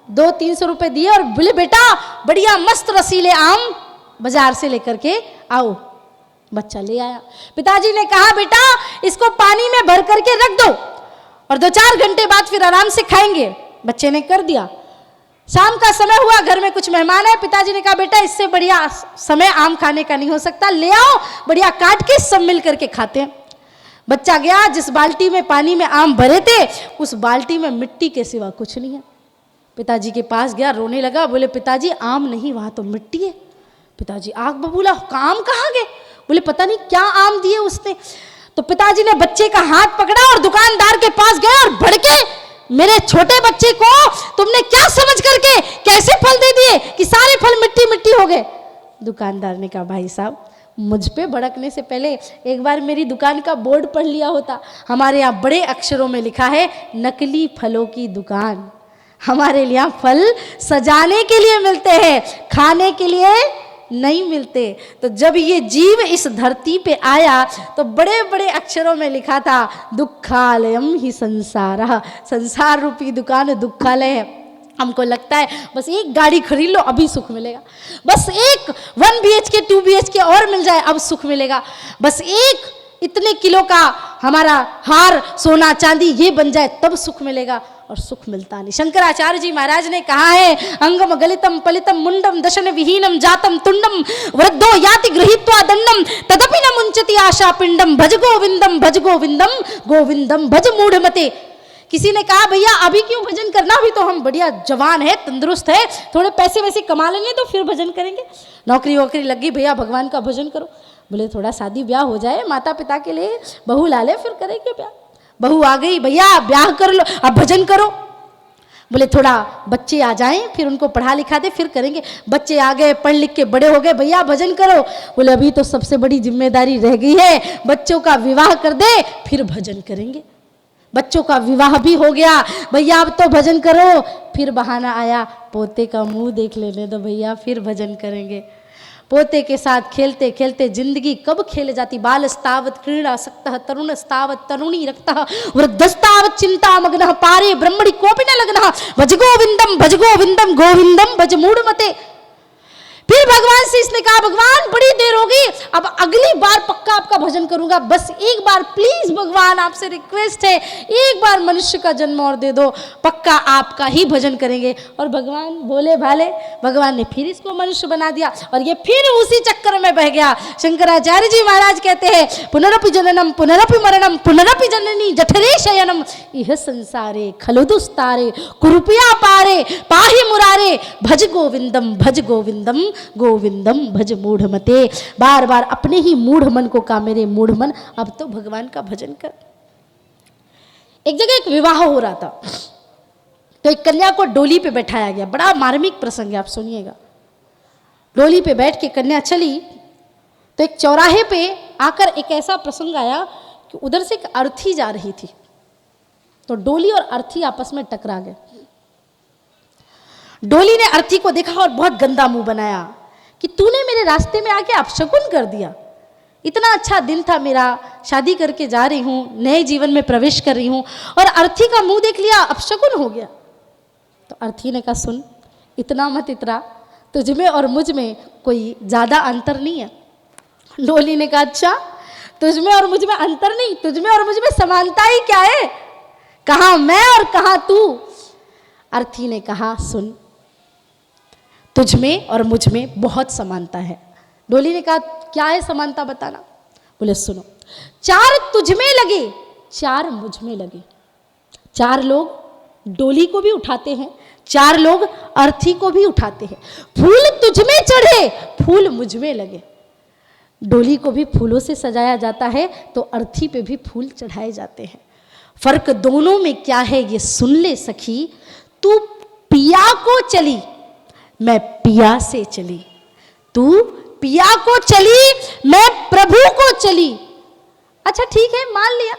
200-300 रुपए दिए और बोले बेटा बढ़िया मस्त रसीले आम बाजार से लेकर के आओ। बच्चा ले आया। पिताजी ने कहा बेटा इसको पानी में भर करके रख दो और 2-4 घंटे बाद फिर आराम से खाएंगे। बच्चे ने कर दिया। शाम का समय हुआ, घर में कुछ मेहमान है। पिताजी ने कहा बेटा इससे बढ़िया समय आम खाने का नहीं हो सकता, ले आओ बढ़िया काट के सब मिल करके खाते हैं। बच्चा गया, जिस बाल्टी में पानी में आम भरे थे उस बाल्टी में मिट्टी के सिवा कुछ नहीं है। पिताजी के पास गया, रोने लगा, बोले पिताजी आम नहीं, वहां तो मिट्टी है। पिताजी आग बबूला, आम कहाँ गए? बोले पता नहीं क्या आम दिए उसने। तो पिताजी ने बच्चे का हाथ पकड़ा और दुकानदार के पास गए और भड़के, मेरे छोटे बच्चे को तुमने क्या समझ करके कैसे फल दे दिए कि सारे फल मिट्टी मिट्टी हो गए। दुकानदार ने कहा भाई साहब, मुझ पे भड़कने से पहले एक बार मेरी दुकान का बोर्ड पढ़ लिया होता। हमारे यहाँ बड़े अक्षरों में लिखा है नकली फलों की दुकान। हमारे यहाँ फल सजाने के लिए मिलते हैं, खाने के लिए नहीं मिलते। तो जब ये जीव इस धरती पे आया तो बड़े बड़े अक्षरों में लिखा था दुखालयम ही संसार, संसार रूपी दुकान दुखालय है। हमको लगता है बस एक गाड़ी खरीद लो अभी सुख मिलेगा, बस एक 1 BHK 2 BHK और मिल जाए अब सुख मिलेगा, बस एक इतने किलो का हमारा हार सोना चांदी ये बन जाए तब सुख मिलेगा, और सुख मिलता नहीं। शंकराचार्य जी महाराज ने कहा है अंगम गलितम पलितम मुंडम दशन विहीनम जातम तुंडम वृद्धो याति गृहीत्वा दंडम तदपि न मुंचति आशा पिंडम भज गोविंदम गोविंदम भज मूढ़मते। किसी ने कहा भैया अभी क्यों भजन करना, अभी तो हम बढ़िया जवान है, तंदुरुस्त है, थोड़े पैसे वैसे कमा लेंगे तो फिर भजन करेंगे, नौकरी वोकरी लगी भैया भगवान का भजन करो। बोले थोड़ा शादी ब्याह हो जाए, माता पिता के लिए बहू ला ले फिर करेंगे ब्याह। बहू आ गई, भैया ब्याह कर लो अब भजन करो। बोले थोड़ा बच्चे आ जाएं फिर उनको पढ़ा लिखा दे फिर करेंगे। बच्चे आ गए, पढ़ लिख के बड़े हो गए, भैया भजन करो। बोले अभी तो सबसे बड़ी जिम्मेदारी रह गई है, बच्चों का विवाह कर दे फिर भजन करेंगे। बच्चों का विवाह भी हो गया, भैया अब तो भजन करो। फिर बहाना आया पोते का मुंह देख लेने दो भैया फिर भजन करेंगे। पोते के साथ खेलते खेलते जिंदगी कब खेल जाती। बाल स्तावत क्रीड़ा सक्तः तरुण स्तावत तरुणी रक्तः वृद्धस्तावत चिंता मग्नः पारे ब्रह्मणि कोपि न लग्नः भज गोविंदम गोविंदम भज मूढ़मते। फिर भगवान से इसने कहा भगवान बड़ी देर हो गई, अब अगली बार पक्का आपका भजन करूंगा, बस एक बार प्लीज भगवान आपसे रिक्वेस्ट है, एक बार मनुष्य का जन्म और दे दो, पक्का आपका ही भजन करेंगे। और भगवान भोले भाले, भगवान ने फिर इसको मनुष्य बना दिया और ये फिर उसी चक्कर में बह गया। शंकराचार्य जी महाराज कहते हैं पुनरपि जननम पुनरपि मरणम पुनरपि जननी जठरे शयनम इह संसारे खलु दुस्तारे कुरुपिया पारे पाहि मुरारे भज गोविंदम गोविंदम भज मूढ़मते। बार बार अपने ही मूढ़ मन को कहा मेरे मूढ़ मन अब तो भगवान का भजन कर। एक जगह एक विवाह हो रहा था तो एक कन्या को डोली पे बैठाया गया, बड़ा मार्मिक प्रसंग है, आप सुनिएगा। डोली पे बैठ के कन्या चली तो एक चौराहे पे आकर एक ऐसा प्रसंग आया कि उधर से एक अर्थी जा रही थी, तो डोली और अर्थी आपस में टकरा गए। डोली ने अर्थी को देखा और बहुत गंदा मुंह बनाया कि तूने मेरे रास्ते में आके अपशकुन कर दिया, इतना अच्छा दिन था मेरा, शादी करके जा रही हूँ, नए जीवन में प्रवेश कर रही हूँ और अर्थी का मुंह देख लिया, अपशकुन हो गया। तो अर्थी ने कहा सुन इतना मत इतरा, तुझ में और मुझ में कोई ज्यादा अंतर नहीं है। डोली ने कहा अच्छा तुझ में और मुझ में अंतर नहीं, तुझ में और मुझ में समानता ही क्या है, कहाँ मैं और कहाँ तू। अर्थी ने कहा सुन तुझ में और मुझ में बहुत समानता है। डोली ने कहा क्या है समानता बताना। बोले सुनो, 4 तुझ में लगे 4 मुझ में लगे, 4 लोग डोली को भी उठाते हैं, 4 लोग अर्थी को भी उठाते हैं, फूल तुझ में चढ़े फूल मुझ में लगे। डोली को भी फूलों से सजाया जाता है तो अर्थी पे भी फूल चढ़ाए जाते हैं। फर्क दोनों में क्या है ये सुन ले सखी, तू पिया को चली मैं पिया से चली, तू पिया को चली मैं प्रभु को चली। अच्छा ठीक है मान लिया,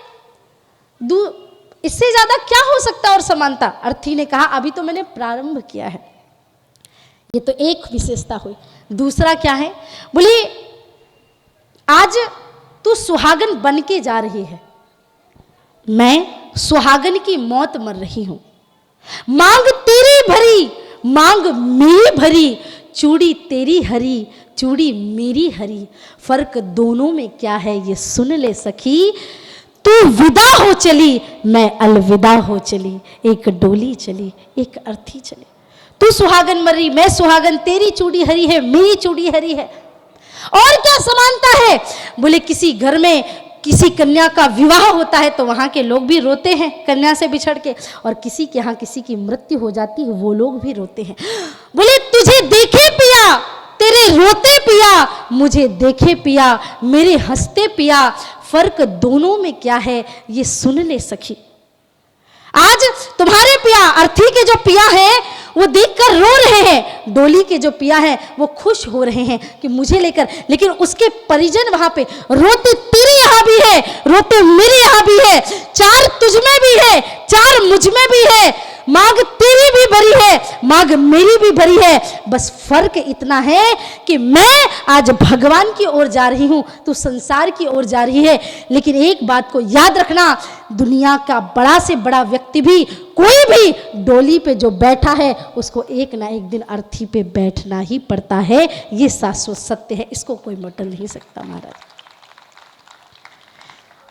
इससे ज्यादा क्या हो सकता और समानता। अर्थी ने कहा अभी तो मैंने प्रारंभ किया है, ये तो एक विशेषता हुई। दूसरा क्या है, बोली आज तू सुहागन बन के जा रही है, मैं सुहागन की मौत मर रही हूं, मांग तेरी भरी मांग मेरी भरी, चूड़ी तेरी हरी चूड़ी मेरी हरी, फर्क दोनों में क्या है ये सुन ले सखी, तू विदा हो चली मैं अलविदा हो चली, एक डोली चली एक अर्थी चली। तू सुहागन मरी, मैं सुहागन, तेरी चूड़ी हरी है, मेरी चूड़ी हरी है। और क्या समानता है? बोले किसी घर में किसी कन्या का विवाह होता है तो वहां के लोग भी रोते हैं कन्या से बिछड़ के, और किसी के यहाँ किसी की मृत्यु हो जाती है वो लोग भी रोते हैं। बोले तुझे देखे पिया, तेरे रोते पिया, मुझे देखे पिया, मेरे हंसते पिया, फर्क दोनों में क्या है ये सुन ले सखी। आज तुम्हारे पिया, अर्थी के जो पिया है वो देखकर रो रहे हैं, डोली के जो पिया है वो खुश हो रहे हैं कि मुझे लेकर, लेकिन उसके परिजन वहां पे रोते तेरे यहां भी है, रोते मेरे यहां भी है, चार तुझ में भी है, चार मुझ में भी है, मांग तेरी भी भरी है, मांग मेरी भी भरी है, बस फर्क इतना है कि मैं आज भगवान की ओर जा रही हूं, तू संसार की ओर जा रही है। लेकिन एक बात को याद रखना, दुनिया का बड़ा से बड़ा व्यक्ति भी, कोई भी डोली पे जो बैठा है उसको एक ना एक दिन अर्थी पे बैठना ही पड़ता है, ये शाश्वत सत्य है, इसको कोई मटल नहीं सकता महाराज।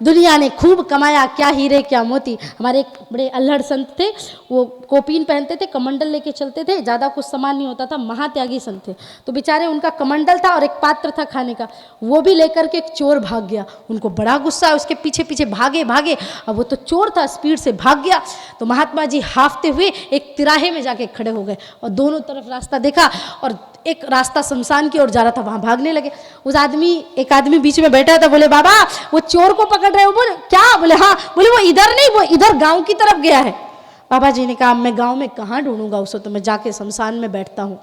दुनिया ने खूब कमाया, क्या हीरे क्या मोती। हमारे एक बड़े अल्हड़ संत थे, वो कोपीन पहनते थे, कमंडल लेके चलते थे, ज़्यादा कुछ सामान नहीं होता था, महात्यागी संत थे। तो बेचारे उनका कमंडल था और एक पात्र था खाने का, वो भी लेकर के एक चोर भाग गया। उनको बड़ा गुस्सा, उसके पीछे पीछे भागे भागे, अब वो तो चोर था, स्पीड से भाग गया। तो महात्मा जी हाफते हुए एक तिराहे में जाके खड़े हो गए और दोनों तरफ रास्ता देखा, और एक रास्ता शमशान की ओर जा रहा था, वहां भागने लगे। उस आदमी, एक आदमी बीच में बैठा था, बोले बाबा वो चोर को पकड़ रहे हो? बोले क्या? बोले हाँ। बोले वो इधर नहीं, वो इधर गांव की तरफ गया है। बाबा जी ने कहा मैं गांव में कहाँ ढूंढूंगा उसको, तो मैं जाके शमशान में बैठता हूँ।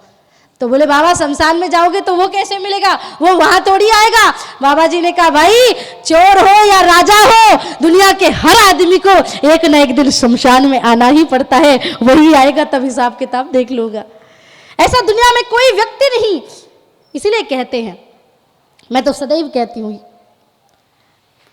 तो बोले बाबा शमशान में जाओगे तो वो कैसे मिलेगा, वो वहां थोड़ी आएगा। बाबा जी ने कहा भाई चोर हो या राजा हो, दुनिया के हर आदमी को एक ना एक दिन शमशान में आना ही पड़ता है, वही आएगा तब हिसाब किताब देख लूंगा। ऐसा दुनिया में कोई व्यक्ति नहीं। इसीलिए कहते हैं, मैं तो सदैव कहती हूं,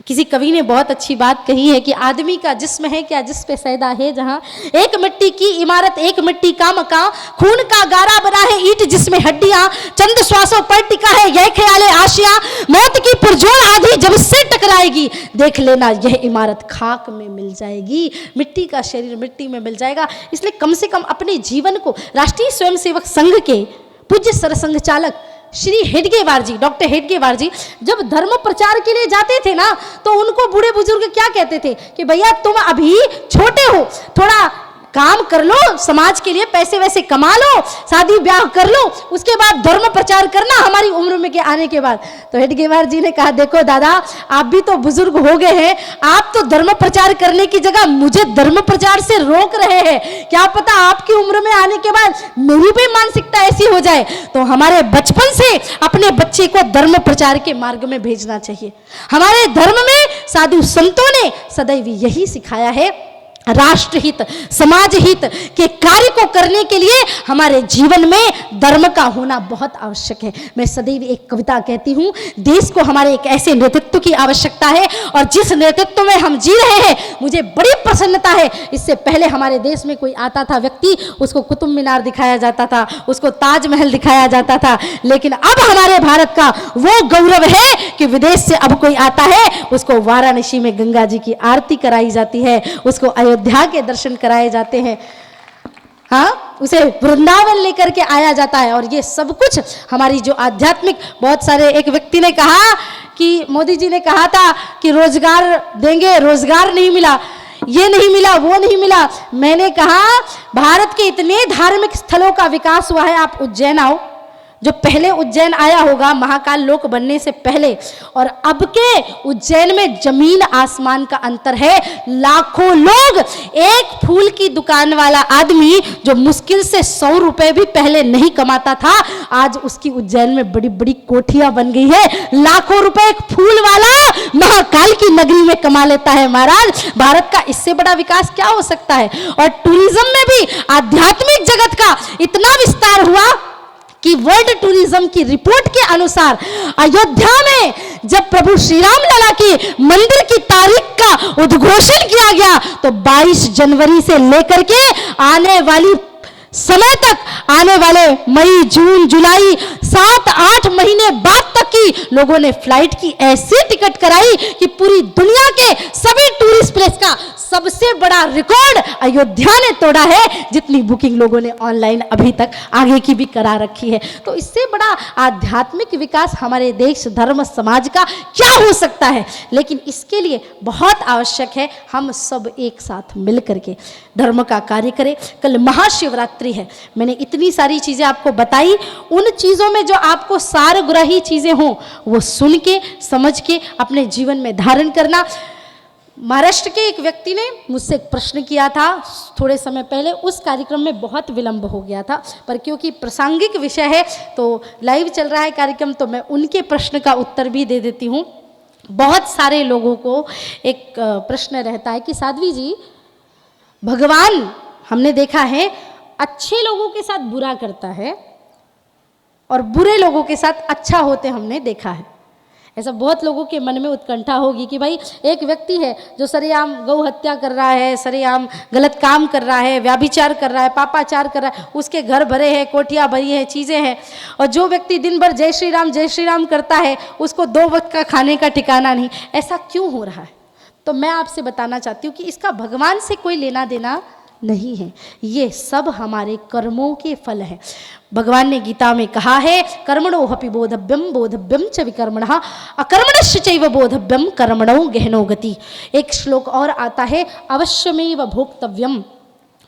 किसी कवि ने बहुत अच्छी बात कही है कि आदमी का जिस्म है क्या जिस पे सैदा है जहां, एक मिट्टी की इमारत एक मिट्टी का मकान, खून का गारा बना है ईंट जिसमें हड्डियां, चंद श्वासों पर टिका है यह ख्याले आशियां, मौत की पुरजोर आंधी जब इससे टकराएगी देख लेना यह इमारत खाक में मिल जाएगी। मिट्टी का शरीर मिट्टी में मिल जाएगा। इसलिए कम से कम अपने जीवन को, राष्ट्रीय स्वयंसेवक संघ के पूज्य सरसंघ चालक श्री हेडगेवार जी, डॉक्टर हेडगेवार जी जब धर्म प्रचार के लिए जाते थे ना, तो उनको बूढ़े बुजुर्ग क्या कहते थे कि भैया तुम अभी छोटे हो, थोड़ा काम कर लो, समाज के लिए पैसे वैसे कमा लो, शादी ब्याह कर लो, उसके बाद धर्म प्रचार करना हमारी उम्र में के आने के बाद। तो हेडगेवार जी ने कहा देखो दादा, आप भी तो बुजुर्ग हो गए हैं, आप तो धर्म प्रचार करने की जगह मुझे धर्म प्रचार से रोक रहे हैं। क्या पता आपकी उम्र में आने के बाद मेरी भी मानसिकता ऐसी हो जाए। तो हमारे बचपन से अपने बच्चे को धर्म प्रचार के मार्ग में भेजना चाहिए। हमारे धर्म में साधु संतों ने सदैव यही सिखाया है, राष्ट्रहित समाज हित के कार्य को करने के लिए हमारे जीवन में धर्म का होना बहुत आवश्यक है। मैं सदैव एक कविता कहती हूँ, देश को हमारे एक ऐसे नेतृत्व की आवश्यकता है, और जिस नेतृत्व में हम जी रहे हैं मुझे बड़ी प्रसन्नता है। इससे पहले हमारे देश में कोई आता था व्यक्ति, उसको कुतुब मीनार दिखाया जाता था, उसको ताजमहल दिखाया जाता था, लेकिन अब हमारे भारत का वो गौरव है कि विदेश से अब कोई आता है उसको वाराणसी में गंगा जी की आरती कराई जाती है, उसको अयोध्या के दर्शन कराए जाते हैं, हाँ, उसे वृंदावन लेकर के आया जाता है। और ये सब कुछ हमारी जो आध्यात्मिक, बहुत सारे, एक व्यक्ति ने कहा कि मोदी जी ने कहा था कि रोजगार देंगे, रोजगार नहीं मिला, ये नहीं मिला, वो नहीं मिला। मैंने कहा भारत के इतने धार्मिक स्थलों का विकास हुआ है, आप उज्जैन आओ, जो पहले उज्जैन आया होगा महाकाल लोक बनने से पहले और अब के उज्जैन में जमीन आसमान का अंतर है। लाखों लोग, एक फूल की दुकान वाला आदमी जो मुश्किल से 100 रुपए भी पहले नहीं कमाता था, आज उसकी उज्जैन में बड़ी बड़ी कोठियां बन गई है। लाखों रुपए एक फूल वाला महाकाल की नगरी में कमा लेता है। महाराज, भारत का इससे बड़ा विकास क्या हो सकता है। और टूरिज्म में भी आध्यात्मिक जगत का इतना विस्तार हुआ कि वर्ल्ड टूरिज्म की रिपोर्ट के अनुसार अयोध्या में जब प्रभु श्री राम लला की मंदिर की तारीख का उद्घोषण किया गया तो 22 जनवरी से लेकर के आने वाली समय तक, आने वाले मई जून जुलाई 7-8 महीने बाद तक की लोगों ने फ्लाइट की ऐसी टिकट कराई कि पूरी दुनिया के सभी टूरिस्ट प्लेस का सबसे बड़ा रिकॉर्ड अयोध्या ने तोड़ा है, जितनी बुकिंग लोगों ने ऑनलाइन अभी तक आगे की भी करा रखी है। तो इससे बड़ा आध्यात्मिक विकास हमारे देश धर्म समाज का क्या हो सकता है। लेकिन इसके लिए बहुत आवश्यक है हम सब एक साथ मिल करके धर्म का कार्य करें। कल महाशिवरात्रि है, मैंने इतनी सारी चीजें आपको बताई, उन चीजों में जो आपको सारग्राही चीजें हों वो सुन के समझ के अपने जीवन में धारण करना। महाराष्ट्र के एक व्यक्ति ने मुझसे एक प्रश्न किया था थोड़े समय पहले, उस कार्यक्रम में बहुत विलंब हो गया था, पर क्योंकि प्रासंगिक विषय है तो लाइव चल रहा है कार्यक्रम, तो मैं उनके प्रश्न का उत्तर भी दे देती हूँ। बहुत सारे लोगों को एक प्रश्न रहता है कि साध्वी जी, भगवान हमने देखा है अच्छे लोगों के साथ बुरा करता है और बुरे लोगों के साथ अच्छा होते हमने देखा है। ऐसा बहुत लोगों के मन में उत्कंठा होगी कि भाई एक व्यक्ति है जो सरेआम गौ हत्या कर रहा है, सरेआम गलत काम कर रहा है, व्याभिचार कर रहा है, पापाचार कर रहा है, उसके घर भरे हैं, कोठियाँ भरी हैं, चीज़ें हैं, और जो व्यक्ति दिन भर जय श्री राम करता है उसको 2 वक्त का खाने का ठिकाना नहीं। ऐसा क्यों हो रहा है? तो मैं आपसे बताना चाहती हूँ कि इसका भगवान से कोई लेना देना नहीं है, ये सब हमारे कर्मों के फल हैं। भगवान ने गीता में कहा है, कर्मणो हपि बोधव्यम बोधव्यम च विकर्मणः अकर्मणस्य चैव बोधव्यम कर्मणो गहनो गति। एक श्लोक और आता है, अवश्यमेव भोक्तव्यम।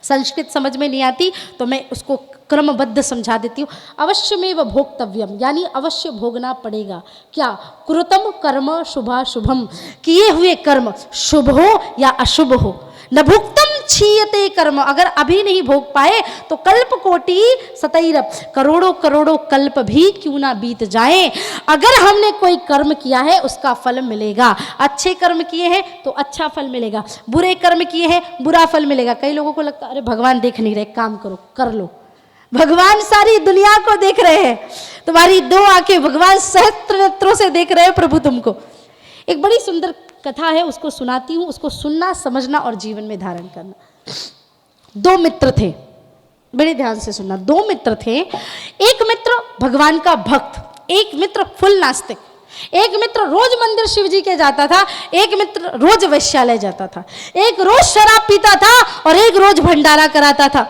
संस्कृत समझ में नहीं आती तो मैं उसको क्रमबद्ध समझा देती हूँ। अवश्यमेव भोक्तव्यम यानी अवश्य भोगना पड़ेगा। क्या? कृतम कर्म शुभाशुभम, किए हुए कर्म शुभ हो या अशुभ हो। न भुक्तम क्षीयते कर्म, अगर अभी नहीं भोग पाए तो कल्प कोटि सतैरप, करोड़ों करोड़ों कल्प भी क्यों ना बीत जाए, अगर हमने कोई कर्म किया है उसका फल मिलेगा। अच्छे कर्म किए हैं तो अच्छा फल मिलेगा, बुरे कर्म किए हैं बुरा फल मिलेगा। कई लोगों को लगता है अरे भगवान देख नहीं रहे, काम करो कर लो। भगवान सारी दुनिया को देख रहे हैं, तुम्हारी 2 आंखें भगवान सहस्त्र नेत्रों से देख रहे हैं प्रभु तुमको। एक बड़ी सुंदर कथा है, उसको सुनाती हूँ, उसको सुनना समझना और जीवन में धारण करना। 2 मित्र थे, बड़े ध्यान से सुनना। 2 मित्र थे, एक मित्र भगवान का भक्त, एक मित्र फुल नास्तिक। एक मित्र रोज मंदिर शिव जी के जाता था, एक मित्र रोज वैश्यालय जाता था, एक रोज शराब पीता था और एक रोज भंडारा कराता था।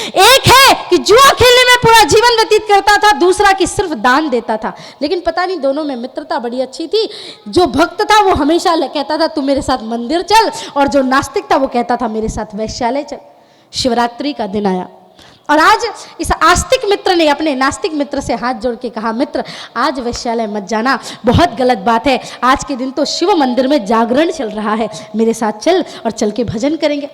एक है कि जुआ खेलने में पूरा जीवन व्यतीत करता था, दूसरा कि सिर्फ दान देता था। लेकिन पता नहीं दोनों में मित्रता बड़ी अच्छी थी। जो भक्त था वो हमेशा कहता था तू मेरे साथ मंदिर चल, और जो नास्तिक था वो कहता था मेरे साथ वैश्यालय चल। शिवरात्रि का दिन आया और आज इस आस्तिक मित्र ने अपने नास्तिक मित्र से हाथ जोड़ के कहा, मित्र आज वैश्यालय मत जाना, बहुत गलत बात है। आज के दिन तो शिव मंदिर में जागरण चल रहा है, मेरे साथ चल और चल के भजन करेंगे।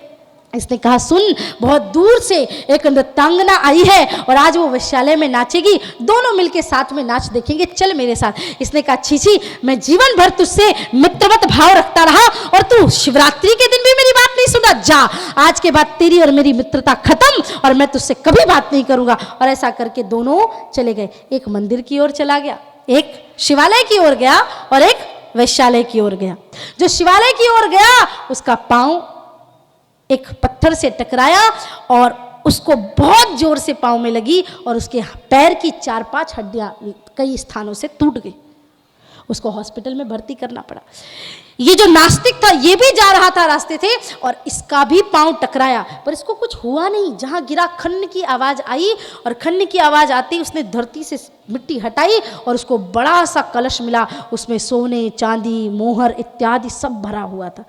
इसने कहा सुन, बहुत दूर से एक नृत्यांगना आई है और आज वो वैश्यालय में नाचेगी, दोनों मिलके साथ में नाच देखेंगे, चल मेरे साथ। इसने कहा छी, मैं जीवन भर तुझसे मित्रवत भाव रखता रहा और तू शिवरात्रि के दिन भी मेरी बात नहीं सुना, जा आज के बाद तेरी और मेरी मित्रता खत्म और मैं तुझसे कभी बात नहीं करूंगा। और ऐसा करके दोनों चले गए। एक मंदिर की ओर चला गया, एक शिवालय की ओर गया और एक वैश्यालय की ओर गया। जो शिवालय की ओर गया उसका पांव एक पत्थर से टकराया और उसको बहुत जोर से पांव में लगी और उसके पैर की 4-5 हड्डियां कई स्थानों से टूट गई। उसको हॉस्पिटल में भर्ती करना पड़ा। ये जो नास्तिक था ये भी जा रहा था रास्ते से और इसका भी पांव टकराया, पर इसको कुछ हुआ नहीं। जहां गिरा खन्न की आवाज आई और खन्न की आवाज आती उसने धरती से मिट्टी हटाई और उसको बड़ा सा कलश मिला, उसमें सोने चांदी मोहर इत्यादि सब भरा हुआ था।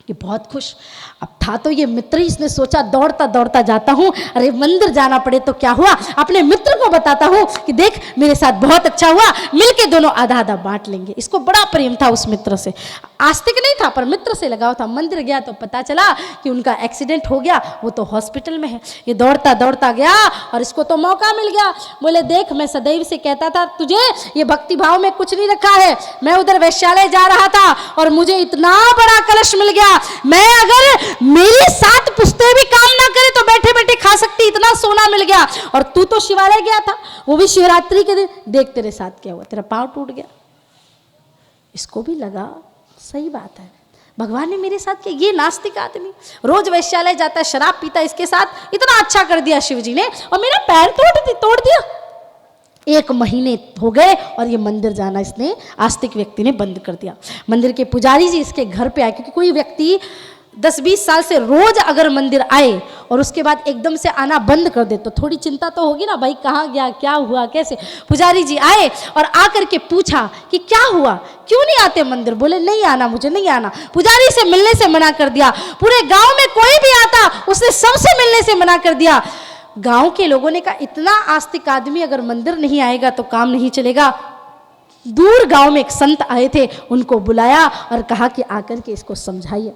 ये बहुत खुश अब था तो ये मित्र ही, इसने सोचा दौड़ता दौड़ता जाता हूँ, अरे मंदिर जाना पड़े तो क्या हुआ, अपने मित्र को बताता हूँ कि देख मेरे साथ बहुत अच्छा हुआ, मिलके दोनों आधा आधा बांट लेंगे। इसको बड़ा प्रेम था उस मित्र से, आस्तिक नहीं था पर मित्र से लगाव था। मंदिर गया तो पता चला कि उनका एक्सीडेंट हो गया, वो तो हॉस्पिटल में है। ये दौड़ता दौड़ता गया और इसको तो मौका मिल गया। बोले देख मैं सदैव से कहता था तुझे ये भक्ति भाव में कुछ नहीं रखा है। मैं उधर वैश्यालय जा रहा था और मुझे इतना बड़ा कलश मिल गया, मैं अगर मेरी 7 पुश्ते भी काम ना करे तो बैठे बैठे खा सकती, इतना सोना मिल गया। और तू तो शिवालय गया था, वो भी शिवरात्रि के दिन, देख तेरे साथ क्या हुआ, तेरा पांव टूट गया। इसको भी लगा सही बात है, भगवान ने मेरे साथ किया, ये नास्तिक आदमी रोज वैश्यालय जाता है, शराब पीता है, इसके साथ इतना अच्छा कर दिया शिव जी ने और मेरा पैर तोड़ दिया। 1 महीने हो गए और ये मंदिर जाना इसने आस्तिक व्यक्ति ने बंद कर दिया। मंदिर के पुजारी जी इसके घर पे आए, क्योंकि कोई व्यक्ति 10-20 साल से रोज अगर मंदिर आए और उसके बाद एकदम से आना बंद कर दे तो थोड़ी चिंता तो होगी ना, भाई कहाँ गया, क्या हुआ, कैसे। पुजारी जी आए और आकर के पूछा कि क्या हुआ, क्यों नहीं आते मंदिर। बोले नहीं आना, मुझे नहीं आना। पुजारी से मिलने से मना कर दिया। पूरे गांव में कोई भी आता उसने सबसे मिलने से मना कर दिया। गांव के लोगों ने कहा इतना आस्तिक आदमी अगर मंदिर नहीं आएगा तो काम नहीं चलेगा। दूर गांव में एक संत आए थे, उनको बुलाया और कहा कि आकर के इसको समझाइए।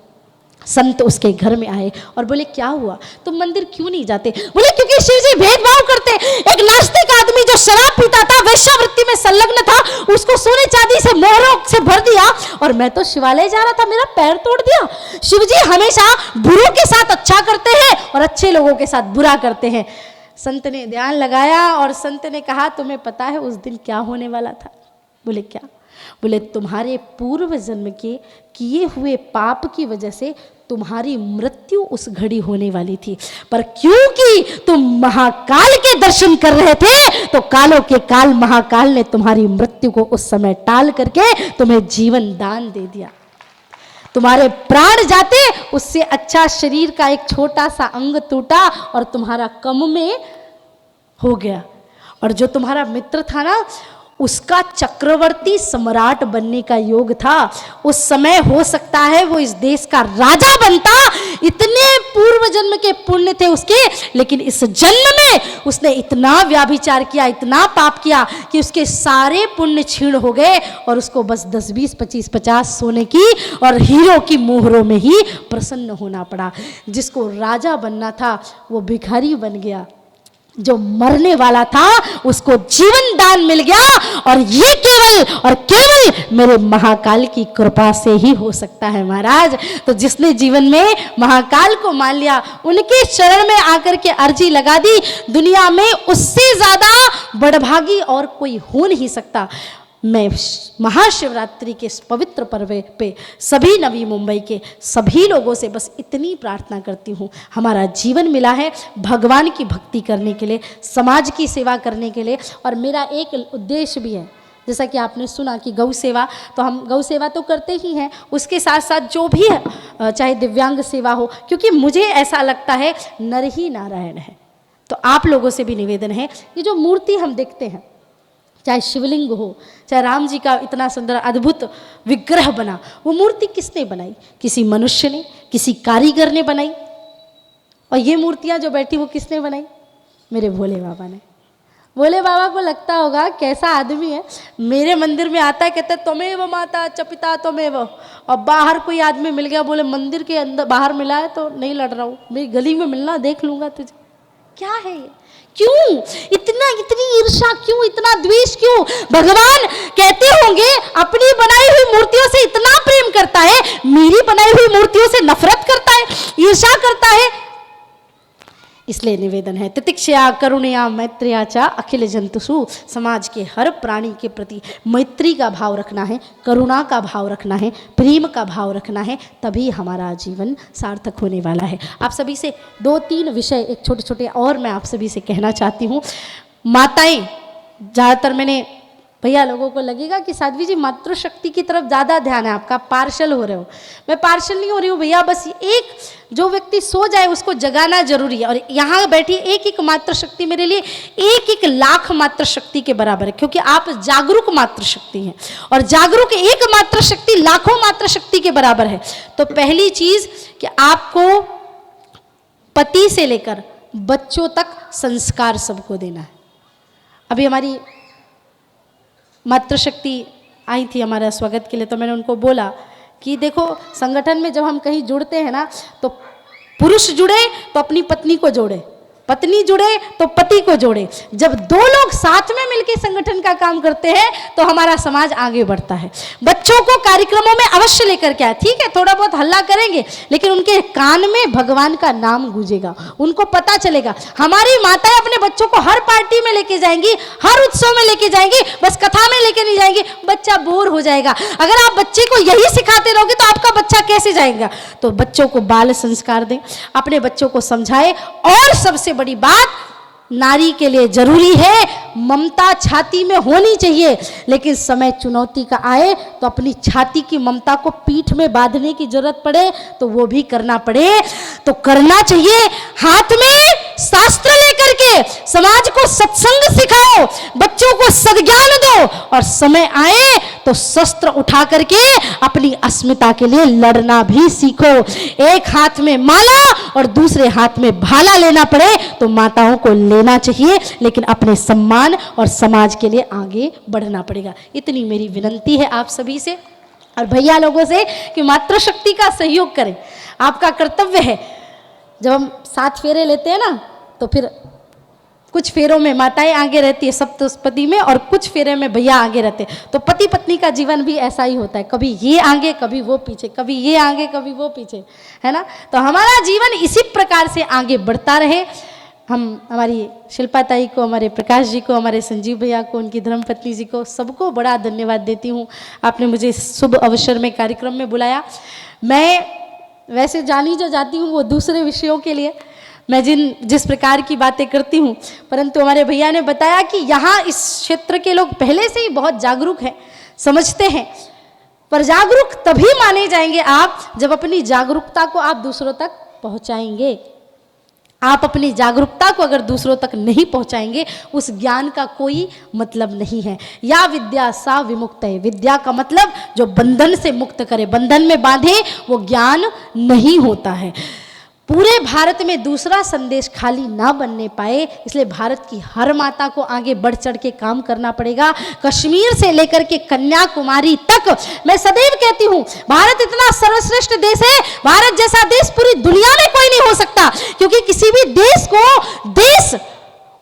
संत उसके घर में आए और बोले क्या हुआ, तुम मंदिर क्यों नहीं जाते। बोले क्योंकि शिव जी भेदभाव करते। एक नास्तिक आदमी जो शराब पीता था, वेश्यावृत्ति में संलग्न था, उसको सोने चांदी से मोहरों से भर दिया और मैं तो शिवालय जा रहा था, मेरा पैर तोड़ दिया। शिव जी हमेशा बुरों के साथ अच्छा करते हैं और अच्छे लोगों के साथ बुरा करते हैं। संत ने ध्यान लगाया और संत ने कहा तुम्हें पता है उस दिन क्या होने वाला था। बोले क्या। बोले तुम्हारे पूर्व जन्म के किए हुए पाप की वजह से तुम्हारी मृत्यु उस घड़ी होने वाली थी, पर क्योंकि तुम महाकाल के दर्शन कर रहे थे तो कालों के काल महाकाल ने तुम्हारी मृत्यु को उस समय टाल करके तुम्हें जीवन दान दे दिया। तुम्हारे प्राण जाते उससे अच्छा शरीर का एक छोटा सा अंग टूटा और तुम्हारा कम में हो गया। और जो तुम्हारा मित्र था ना, उसका चक्रवर्ती सम्राट बनने का योग था। उस समय हो सकता है वो इस देश का राजा बनता, इतने पूर्व जन्म के पुण्य थे उसके, लेकिन इस जन्म में उसने इतना व्याभिचार किया, इतना पाप किया कि उसके सारे पुण्य छीण हो गए और उसको बस 10, 20, 25, 50 सोने की और हीरो की मोहरों में ही प्रसन्न होना पड़ा। जिसको राजा बनना था वो भिखारी बन गया, जो मरने वाला था उसको जीवन दान मिल गया। और ये केवल और केवल मेरे महाकाल की कृपा से ही हो सकता है महाराज। तो जिसने जीवन में महाकाल को मान लिया, उनके शरण में आकर के अर्जी लगा दी, दुनिया में उससे ज्यादा बड़भागी और कोई हो नहीं सकता। मैं महाशिवरात्रि के इस पवित्र पर्व पे सभी नवी मुंबई के सभी लोगों से बस इतनी प्रार्थना करती हूँ, हमारा जीवन मिला है भगवान की भक्ति करने के लिए, समाज की सेवा करने के लिए। और मेरा एक उद्देश्य भी है, जैसा कि आपने सुना कि गौ सेवा, तो हम गौ सेवा तो करते ही हैं, उसके साथ साथ जो भी है चाहे दिव्यांग सेवा हो, क्योंकि मुझे ऐसा लगता है नर ही नारायण है। तो आप लोगों से भी निवेदन है, ये जो मूर्ति हम देखते हैं, चाहे शिवलिंग हो, चाहे राम जी का इतना सुंदर अद्भुत विग्रह बना, वो मूर्ति किसने बनाई? किसी मनुष्य ने, किसी कारीगर ने बनाई। और ये मूर्तियां जो बैठी वो किसने बनाई? मेरे भोले बाबा ने। भोले बाबा को लगता होगा कैसा आदमी है, मेरे मंदिर में आता है, कहते त्वमेव माता च पिता त्वमेव, और बाहर कोई आदमी मिल गया, बोले मंदिर के अंदर बाहर मिला है तो नहीं लड़ रहा हूँ, मेरी गली में मिलना देख लूंगा तुझे। क्या है ये? क्यों इतनी ईर्ष्या, क्यों इतना द्वेष, क्यों? भगवान कहते होंगे अपनी बनाई हुई मूर्तियों से इतना प्रेम करता है, मेरी बनाई हुई मूर्तियों से नफरत करता है, ईर्ष्या करता है। इसलिए निवेदन है, तितिक्षया करुणया मैत्रिया चा अखिल जंतुषु, समाज के हर प्राणी के प्रति मैत्री का भाव रखना है, करुणा का भाव रखना है, प्रेम का भाव रखना है, तभी हमारा जीवन सार्थक होने वाला है। आप सभी से 2-3 विषय एक छोटे छोटे और मैं आप सभी से कहना चाहती हूँ। माताएं, ज़्यादातर मैंने, भैया लोगों को लगेगा कि साध्वी जी मातृशक्ति की तरफ ज़्यादा ध्यान है आपका, पार्शल हो रहे हो। मैं पार्शल नहीं हो रही हूँ भैया, बस एक जो व्यक्ति सो जाए उसको जगाना जरूरी है। और यहाँ बैठी एक एक मातृशक्ति मेरे लिए 1-1 लाख मातृशक्ति के बराबर है, क्योंकि आप जागरूक मातृशक्ति हैं और जागरूक एक मातृशक्ति लाखों मातृशक्ति के बराबर है। तो पहली चीज कि आपको पति से लेकर बच्चों तक संस्कार सबको देना है। अभी हमारी मातृशक्ति आई थी हमारा स्वागत के लिए, तो मैंने उनको बोला कि देखो संगठन में जब हम कहीं जुड़ते हैं ना, तो पुरुष जुड़े तो अपनी पत्नी को जोड़े, पत्नी जुड़े तो पति को जोड़े। जब दो लोग साथ में मिलकर संगठन का काम करते हैं तो हमारा समाज आगे बढ़ता है। बच्चों को कार्यक्रमों में अवश्य लेकर के आए, ठीक है थोड़ा बहुत हल्ला करेंगे लेकिन उनके कान में भगवान का नाम गूंजेगा, उनको पता चलेगा। हमारी माताएं अपने बच्चों को हर पार्टी में लेके जाएंगी, हर उत्सव में लेके जाएंगी, बस कथा में लेके नहीं जाएंगी, बच्चा बोर हो जाएगा। अगर आप बच्चे को यही सिखाते रहोगे तो आपका बच्चा कैसे जाएगा? तो बच्चों को बाल संस्कार दें, अपने बच्चों को समझाएं। और सबसे बड़ी बात, नारी के लिए जरूरी है ममता छाती में होनी चाहिए, लेकिन समय चुनौती का आए तो अपनी छाती की ममता को पीठ में बांधने की जरूरत पड़े तो वो भी करना पड़े तो करना चाहिए। हाथ में शास्त्र लेकर के समाज को सत्संग सिखाओ, बच्चों को सद्ज्ञान दो, और समय आए तो शस्त्र उठा करके अपनी अस्मिता के लिए लड़ना भी सीखो। एक हाथ में माला और दूसरे हाथ में भाला लेना पड़े तो माताओं को लेना चाहिए, लेकिन अपने सम्मान और समाज के लिए आगे बढ़ना पड़ेगा। इतनी मेरी विनती है आप सभी से और भैया लोगों से कि मातृशक्ति का सहयोग करें, आपका कर्तव्य है। जब हम 7 फेरे लेते हैं ना तो फिर कुछ फेरों में माताएं आगे रहती है सप्तपदी में और कुछ फेरे में भैया आगे रहते हैं। तो पति पत्नी का जीवन भी ऐसा ही होता है, कभी ये आगे कभी वो पीछे, कभी ये आगे कभी वो पीछे, है ना। तो हमारा जीवन इसी प्रकार से आगे बढ़ता रहे। हम हमारी शिल्पा ताई को, हमारे प्रकाश जी को, हमारे संजीव भैया को, उनकी धर्मपत्नी जी को, सबको बड़ा धन्यवाद देती हूँ। आपने मुझे इस शुभ अवसर में कार्यक्रम में बुलाया। मैं वैसे जानी जो जाती हूँ वो दूसरे विषयों के लिए, मैं जिस प्रकार की बातें करती हूँ, परंतु हमारे भैया ने बताया कि यहाँ इस क्षेत्र के लोग पहले से ही बहुत जागरूक हैं, समझते हैं। पर जागरूक तभी माने जाएंगे आप जब अपनी जागरूकता को आप दूसरों तक पहुँचाएंगे। आप अपनी जागरूकता को अगर दूसरों तक नहीं पहुंचाएंगे, उस ज्ञान का कोई मतलब नहीं है। या विद्या सा विमुक्त है, विद्या का मतलब जो बंधन से मुक्त करे, बंधन में बांधे वो ज्ञान नहीं होता है। पूरे भारत में दूसरा संदेश खाली ना बनने पाए, इसलिए भारत की हर माता को आगे बढ़ चढ़ के काम करना पड़ेगा। कश्मीर से लेकर के कन्याकुमारी तक मैं सदैव कहती हूँ, भारत इतना सर्वश्रेष्ठ देश है, भारत जैसा देश पूरी दुनिया में कोई नहीं हो सकता। क्योंकि किसी भी देश को देश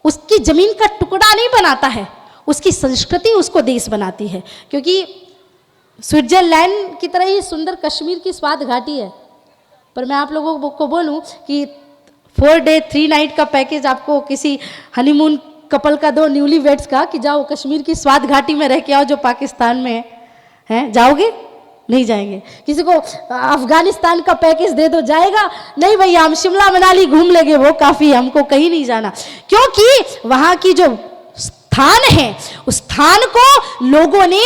उसकी जमीन का टुकड़ा नहीं बनाता है, उसकी संस्कृति उसको देश बनाती है। क्योंकि स्विट्जरलैंड की तरह ही सुंदर कश्मीर की स्वाद घाटी है। पर मैं आप लोगों को बोलूं कि 4 डे 3 नाइट का पैकेज आपको किसी हनीमून कपल का दो, न्यूली वेड्स का, कि जाओ कश्मीर की स्वाद घाटी में रह के आओ जो पाकिस्तान में है, हैं? जाओगे? नहीं जाएंगे। किसी को अफगानिस्तान का पैकेज दे दो, जाएगा? नहीं भैया, हम शिमला मनाली घूम लेंगे, वो काफ़ी, हमको कहीं नहीं जाना। क्योंकि वहाँ की जो स्थान है उस स्थान को लोगों ने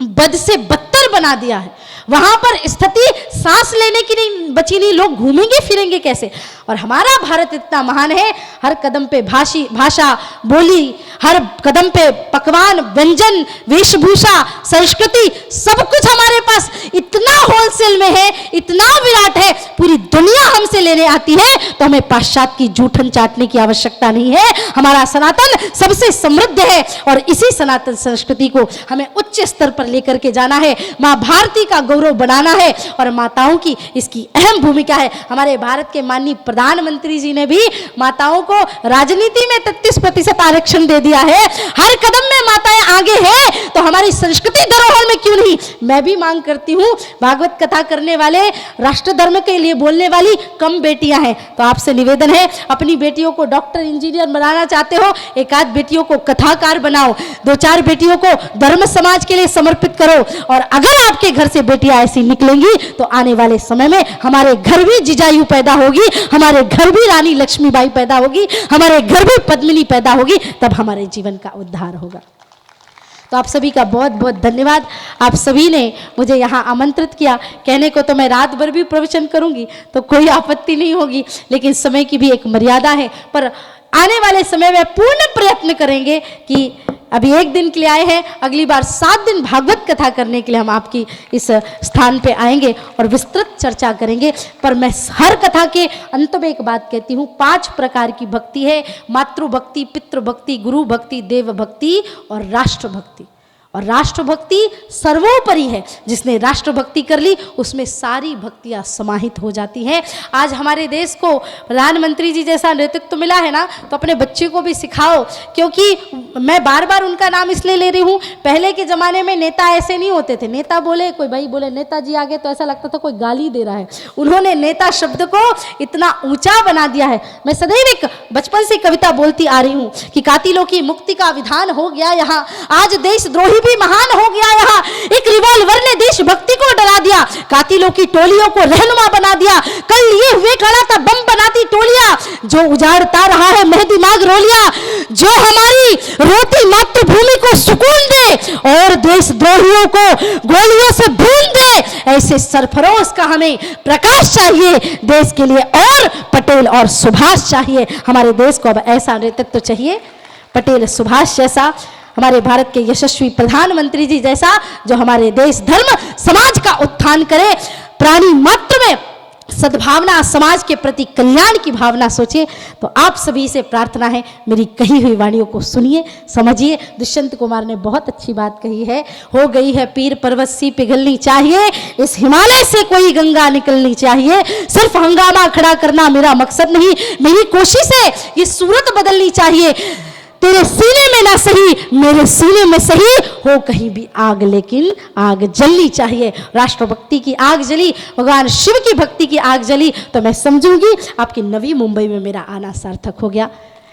बद से बदतर बना दिया है। वहां पर स्थिति सांस लेने की नहीं बची, नहीं, लोग घूमेंगे फिरेंगे कैसे। और हमारा भारत इतना महान है, हर कदम पे भाषा बोली, हर कदम पे पकवान, व्यंजन, वेशभूषा, संस्कृति, सब कुछ हमारे पास इतना होलसेल में है, इतना विराट है, पूरी दुनिया हमसे लेने आती है। तो हमें पाश्चात्य की जूठन चाटने की आवश्यकता नहीं है। हमारा सनातन सबसे समृद्ध है और इसी सनातन संस्कृति को हमें उच्च स्तर पर लेकर के जाना है। माँ भारती का गौरव बढ़ाना है और माताओं की इसकी अहम भूमिका है। हमारे भारत के माननीय प्रधानमंत्री जी ने भी माताओं को राजनीति में 33% आरक्षण दे दिया है। हर कदम में माताएं आगे हैं, तो हमारी संस्कृति धरोहर में क्यों नहीं। मैं भी मांग करती हूँ, भागवत कथा करने वाले, राष्ट्र धर्म के लिए बोलने वाली कम बेटियां हैं, तो आपसे निवेदन है, अपनी बेटियों को डॉक्टर इंजीनियर बनाना चाहते हो, एक आध बेटियों को कथाकार बनाओ, 2-4 बेटियों को धर्म समाज के लिए समर्पित करो। और अगर आपके घर से बेटियां ऐसी निकलेंगी तो आने वाले समय में हमारे घर भी जिजायु पैदा होगी, हमारे घर भी रानी लक्ष्मीबाई पैदा होगी, हमारे घर भी पद्मिनी पैदा होगी, तब हमारे जीवन का उद्धार होगा। तो आप सभी का बहुत बहुत धन्यवाद। आप सभी ने मुझे यहाँ आमंत्रित किया। कहने को तो मैं रात भर भी प्रवचन करूँगी तो कोई आपत्ति नहीं होगी, लेकिन समय की भी एक मर्यादा है। पर आने वाले समय में पूर्ण प्रयत्न करेंगे कि अभी 1 दिन के लिए आए हैं, अगली बार 7 दिन भागवत कथा करने के लिए हम आपकी इस स्थान पे आएंगे और विस्तृत चर्चा करेंगे। पर मैं हर कथा के अंत में एक बात कहती हूँ, 5 प्रकार की भक्ति है, मातृ भक्ति, पितृ भक्ति, गुरु भक्ति, देव भक्ति और राष्ट्र भक्ति। और राष्ट्रभक्ति सर्वोपरि है। जिसने राष्ट्रभक्ति कर ली उसमें सारी भक्तियां समाहित हो जाती हैं। आज हमारे देश को प्रधानमंत्री जी जैसा नेतृत्व मिला है ना, तो अपने बच्चे को भी सिखाओ। क्योंकि मैं बार बार उनका नाम इसलिए ले रही हूँ, पहले के ज़माने में नेता ऐसे नहीं होते थे। नेता बोले, कोई भाई बोले नेताजी आगे तो ऐसा लगता था कोई गाली दे रहा है। उन्होंने नेता शब्द को इतना ऊंचा बना दिया है। मैं सदैव एक बचपन से कविता बोलती आ रही हूँ कि कातिलों की मुक्ति का विधान हो गया यहाँ, आज देशद्रोही भी महान हो गया यहाँ। एक रिवॉल्वर ने देशभक्ति को डरा दिया, कातिलों की टोलियों को रहनुमा बना दिया। कल लिए हुए खड़ा था बम बनाती टोलियां, जो उजाड़ता रहा है मेहदी माग रोलियां। जो हमारी रोती मातृभूमि को सुकून दे और देशद्रोहियों को गोलियों से भून दे, ऐसे सरफरोश का हमें प्रकाश चाहिए देश के लिए। और पटेल और सुभाष चाहिए हमारे देश को। अब ऐसा नेतृत्व चाहिए, पटेल सुभाष जैसा, हमारे भारत के यशस्वी प्रधानमंत्री जी जैसा, जो हमारे देश धर्म समाज का उत्थान करे, प्राणी मात्र में सद्भावना, समाज के प्रति कल्याण की भावना सोचे। तो आप सभी से प्रार्थना है, मेरी कही हुई वाणियों को सुनिए, समझिए। दुष्यंत कुमार ने बहुत अच्छी बात कही है, हो गई है पीर पर्वत सी पिघलनी चाहिए, इस हिमालय से कोई गंगा निकलनी चाहिए। सिर्फ हंगामा खड़ा करना मेरा मकसद नहीं, मेरी कोशिश है ये सूरत बदलनी चाहिए। तेरे सीने में ना सही मेरे सीने में सही हो कहीं भी आग, लेकिन आग जलनी चाहिए। राष्ट्रभक्ति की आग जली, भगवान शिव की भक्ति की आग जली, तो मैं समझूंगी आपकी नवी मुंबई में मेरा आना सार्थक हो गया।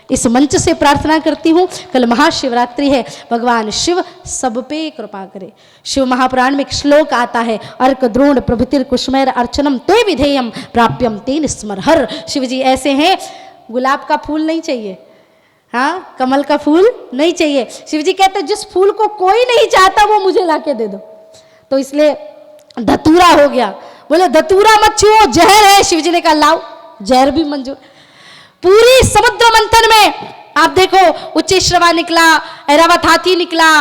इस मंच से प्रार्थना करती हूँ, कल महाशिवरात्रि है, भगवान शिव सब पे कृपा करे। शिव महापुराण में एक श्लोक आता है, अर्क द्रोण प्रभृतिर कुसुमैर अर्चनम ते विधेयम प्राप्यम तेन स्मरहर। शिव जी ऐसे हैं, गुलाब का फूल नहीं चाहिए, हाँ, कमल का फूल नहीं चाहिए। शिव जी कहते जिस फूल को कोई नहीं चाहता वो मुझे लाके दे दो। तो इसलिए धतूरा हो गया, बोले धतूरा मत छुओ, जहर है। शिव जी ने कहा लाओ, जहर भी मंजूर। पूरी समुद्र मंथन में आप देखो, उच्चैश्रवा निकला, ऐरावत हाथी निकला,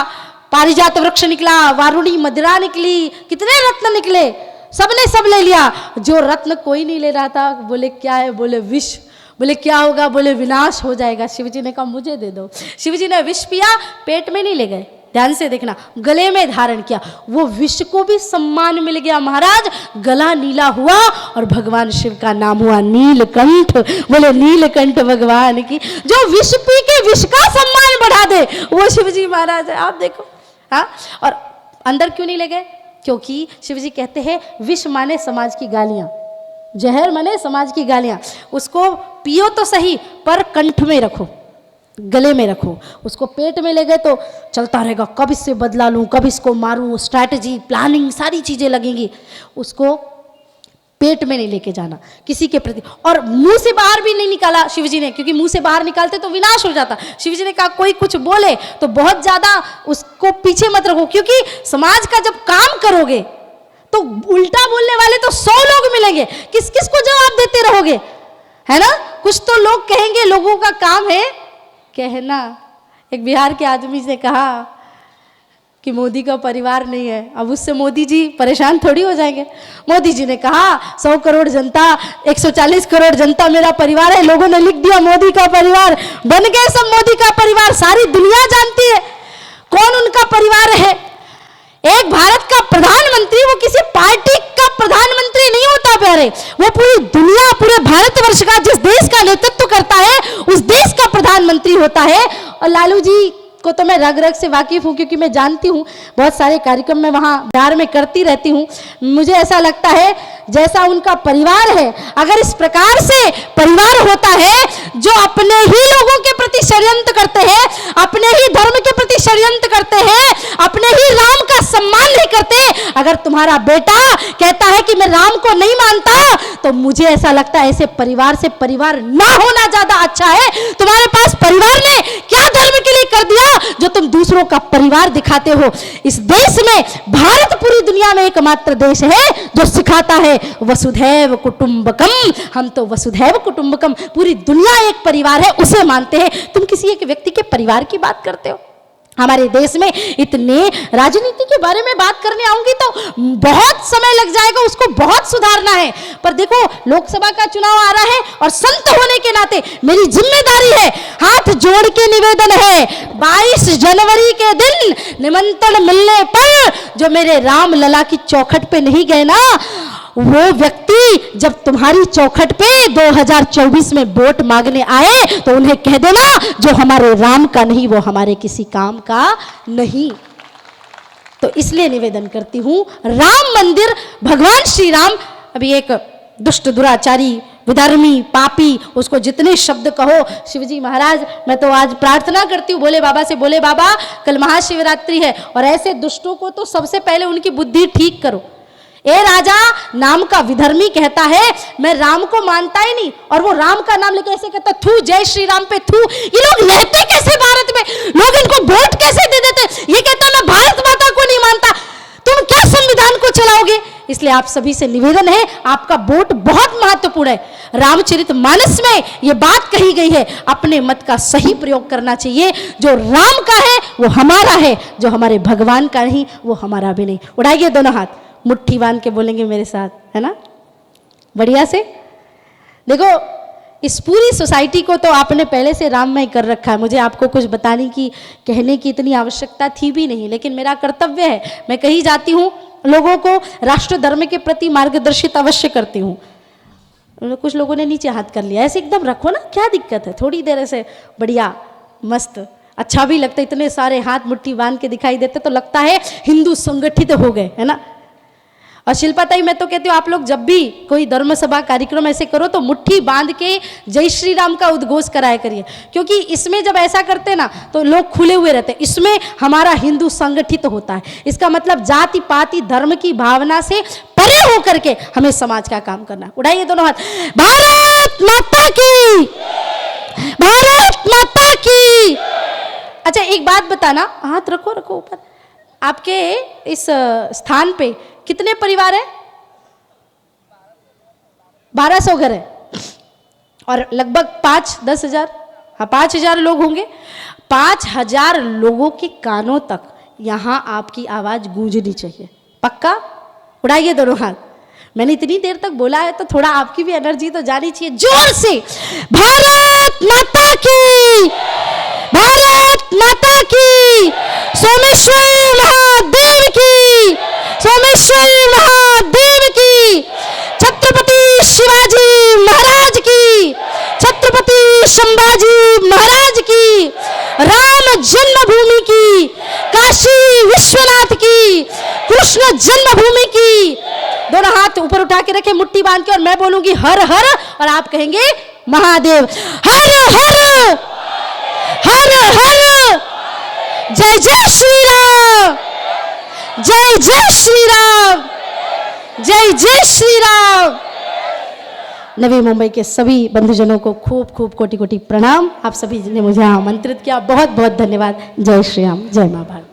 पारिजात वृक्ष निकला, वारुणी मदिरा निकली, कितने रत्न निकले, सबने सब ले लिया। जो रत्न कोई नहीं ले रहा था, बोले क्या है, बोले विष। बोले क्या होगा, बोले विनाश हो जाएगा। शिवजी ने कहा मुझे दे दो। शिवजी ने विष पिया, पेट में नहीं ले गए, ध्यान से देखना, गले में धारण किया। वो विष को भी सम्मान मिल गया महाराज, गला नीला हुआ और भगवान शिव का नाम हुआ नीलकंठ। बोले नीलकंठ भगवान की। जो विष पी के विष का सम्मान बढ़ा दे वो शिवजी महाराज है। आप देखो, हाँ। और अंदर क्यों नहीं ले गए? क्योंकि शिवजी कहते हैं विष माने समाज की गालियां, जहर माने समाज की गालियां। उसको पियो तो सही, पर कंठ में रखो, गले में रखो। उसको पेट में ले गए तो चलता रहेगा, कब इससे बदला लूं, कब इसको मारूं, स्ट्रैटेजी, प्लानिंग, सारी चीजें लगेंगी। उसको पेट में नहीं लेके जाना किसी के प्रति। और मुंह से बाहर भी नहीं निकाला शिवजी ने, क्योंकि मुंह से बाहर निकालते तो विनाश हो जाता। शिवजी ने कहा कोई कुछ बोले तो बहुत ज्यादा उसको पीछे मत रखो, क्योंकि समाज का जब काम करोगे तो उल्टा बोलने वाले तो 100 लोग मिलेंगे, किस किस को जवाब देते रहोगे, है ना। कुछ तो लोग कहेंगे, लोगों का काम है कहना। एक बिहार के आदमी ने कहा कि मोदी का परिवार नहीं है, अब उससे मोदी जी परेशान थोड़ी हो जाएंगे। मोदी जी ने कहा 100 करोड़ जनता, 140 करोड़ जनता मेरा परिवार है। लोगों ने लिख दिया मोदी का परिवार, बन गए सब मोदी का परिवार। सारी दुनिया जानती है कौन उनका परिवार है। एक भारत का प्रधानमंत्री वो किसी पार्टी का प्रधानमंत्री नहीं होता प्यारे, वो पूरी दुनिया, पूरे भारतवर्ष का, जिस देश का नेतृत्व करता है उस देश का प्रधानमंत्री होता है। और लालू जी को तो मैं रग रग से वाकिफ हूँ, क्योंकि मैं जानती हूँ, बहुत सारे कार्यक्रम मैं वहाँ बिहार में करती रहती हूँ। मुझे ऐसा लगता है जैसा उनका परिवार है, अगर इस प्रकार से परिवार होता है जो अपने ही लोगों के प्रति षड्यंत्र करते हैं, अपने ही धर्म के प्रति षड्यंत्र करते हैं, अपने ही राम का सम्मान नहीं करते। अगर तुम्हारा बेटा कहता है कि मैं राम को नहीं मानता, तो मुझे ऐसा लगता है ऐसे परिवार से परिवार ना होना ज्यादा अच्छा है। तुम्हारे पास परिवार ने क्या धर्म के लिए कर दिया जो तुम दूसरों का परिवार दिखाते हो। इस देश में भारत पूरी दुनिया में एकमात्र देश है जो सिखाता है वसुधैव कुटुंबकम। हम तो वसुधैव कुटुंबकम, पूरी दुनिया एक परिवार है, उसे मानते हैं। तुम किसी एक व्यक्ति के परिवार की बात करते हो, हमारे देश में इतने राजनीति के बारे में बात करने आऊंगी तो बहुत समय लग जाएगा, उसको बहुत सुधारना है। पर देखो लोकसभा का चुनाव आ रहा है और संत होने के नाते मेरी जिम्मेदारी है, हाथ जोड़ के निवेदन है, 22 जनवरी के दिन निमंत्रण मिलने पर जो मेरे राम लला की चौखट पे नहीं गए ना, वो व्यक्ति जब तुम्हारी चौखट पे 2024 में वोट मांगने आए तो उन्हें कह देना जो हमारे राम का नहीं वो हमारे किसी काम का नहीं। तो इसलिए निवेदन करती हूं, राम मंदिर, भगवान श्री राम, अभी एक दुष्ट दुराचारी विधर्मी पापी, उसको जितने शब्द कहो, शिवजी महाराज मैं तो आज प्रार्थना करती हूँ भोले बाबा से, भोले बाबा कल महाशिवरात्रि है और ऐसे दुष्टों को तो सबसे पहले उनकी बुद्धि ठीक करो। ए राजा नाम का विधर्मी कहता है मैं राम को मानता ही नहीं, और वो राम का नाम लेके ऐसे कहता थू, जय श्री राम पे थू। ये लोग रहते कैसे भारत में, लोग इनको वोट कैसे दे देते। ये कहता मैं भारत माता को नहीं मानता, तुम क्या संविधान को चलाओगे। इसलिए आप सभी से निवेदन है, आपका वोट बहुत महत्वपूर्ण है। रामचरितमानस में ये बात कही गई है, अपने मत का सही प्रयोग करना चाहिए। जो राम का है वो हमारा है, जो हमारे भगवान का नहीं वो हमारा भी नहीं। उठाइए दोनों हाथ, मुट्ठी बांध के बोलेंगे मेरे साथ, है ना, बढ़िया से। देखो इस पूरी सोसाइटी को तो आपने पहले से राममय कर रखा है, मुझे आपको कुछ बताने की कहने की इतनी आवश्यकता थी भी नहीं, लेकिन मेरा कर्तव्य है, मैं कहीं जाती हूँ लोगों को राष्ट्र धर्म के प्रति मार्गदर्शित अवश्य करती हूँ। कुछ लोगों ने नीचे हाथ कर लिया, ऐसे एकदम रखो ना, क्या दिक्कत है, थोड़ी देर ऐसे बढ़िया मस्त अच्छा भी लगता है। इतने सारे हाथ मुट्ठी बांध के दिखाई देते तो लगता है हिंदू संगठित हो गए, है ना। और शिल्पा ताई मैं तो कहती हूँ आप लोग जब भी कोई धर्म सभा कार्यक्रम ऐसे करो तो मुट्ठी बांध के जय श्री राम का उद्घोष कराया करिए, क्योंकि इसमें जब ऐसा करते ना तो लोग खुले हुए रहते, इसमें हमारा हिंदू संगठित होता है। इसका मतलब जाति पाति धर्म की भावना से परे होकर के हमें समाज का काम करना। उठाइए दोनों हाथ, भारत माता की, भारत माता की। अच्छा एक बात बताना, हाथ रखो रखो ऊपर, आपके इस स्थान पे कितने परिवार है? 1200 घर है और लगभग 5-10 हजार, हाँ 5000 लोग होंगे। 5000 लोगों के कानों तक यहाँ आपकी आवाज गूंजनी चाहिए, पक्का? उड़ाइए दोनों हाथ। मैंने इतनी देर तक बोला है तो थोड़ा आपकी भी एनर्जी तो जानी चाहिए, जोर से। भारत माता की, भारत माता की, सोमेश्वर महादेव की, सोमेश्वर महादेव की, छत्रपति शिवाजी महाराज की, छत्रपति संभाजी महाराज की, राम जन्मभूमि की, काशी विश्वनाथ की, कृष्ण जन्मभूमि की। दोनों हाथ ऊपर उठा के रखे मुट्ठी बांध के, और मैं बोलूंगी हर हर और आप कहेंगे महादेव। हर हर, हर हर, जय जय श्री राम, जय जय श्री राम, जय जय श्री राम। नवी मुंबई के सभी बंधुजनों को खूब खूब कोटि कोटि प्रणाम। आप सभी ने मुझे आमंत्रित किया, बहुत बहुत धन्यवाद। जय श्री राम, जय मां भारत।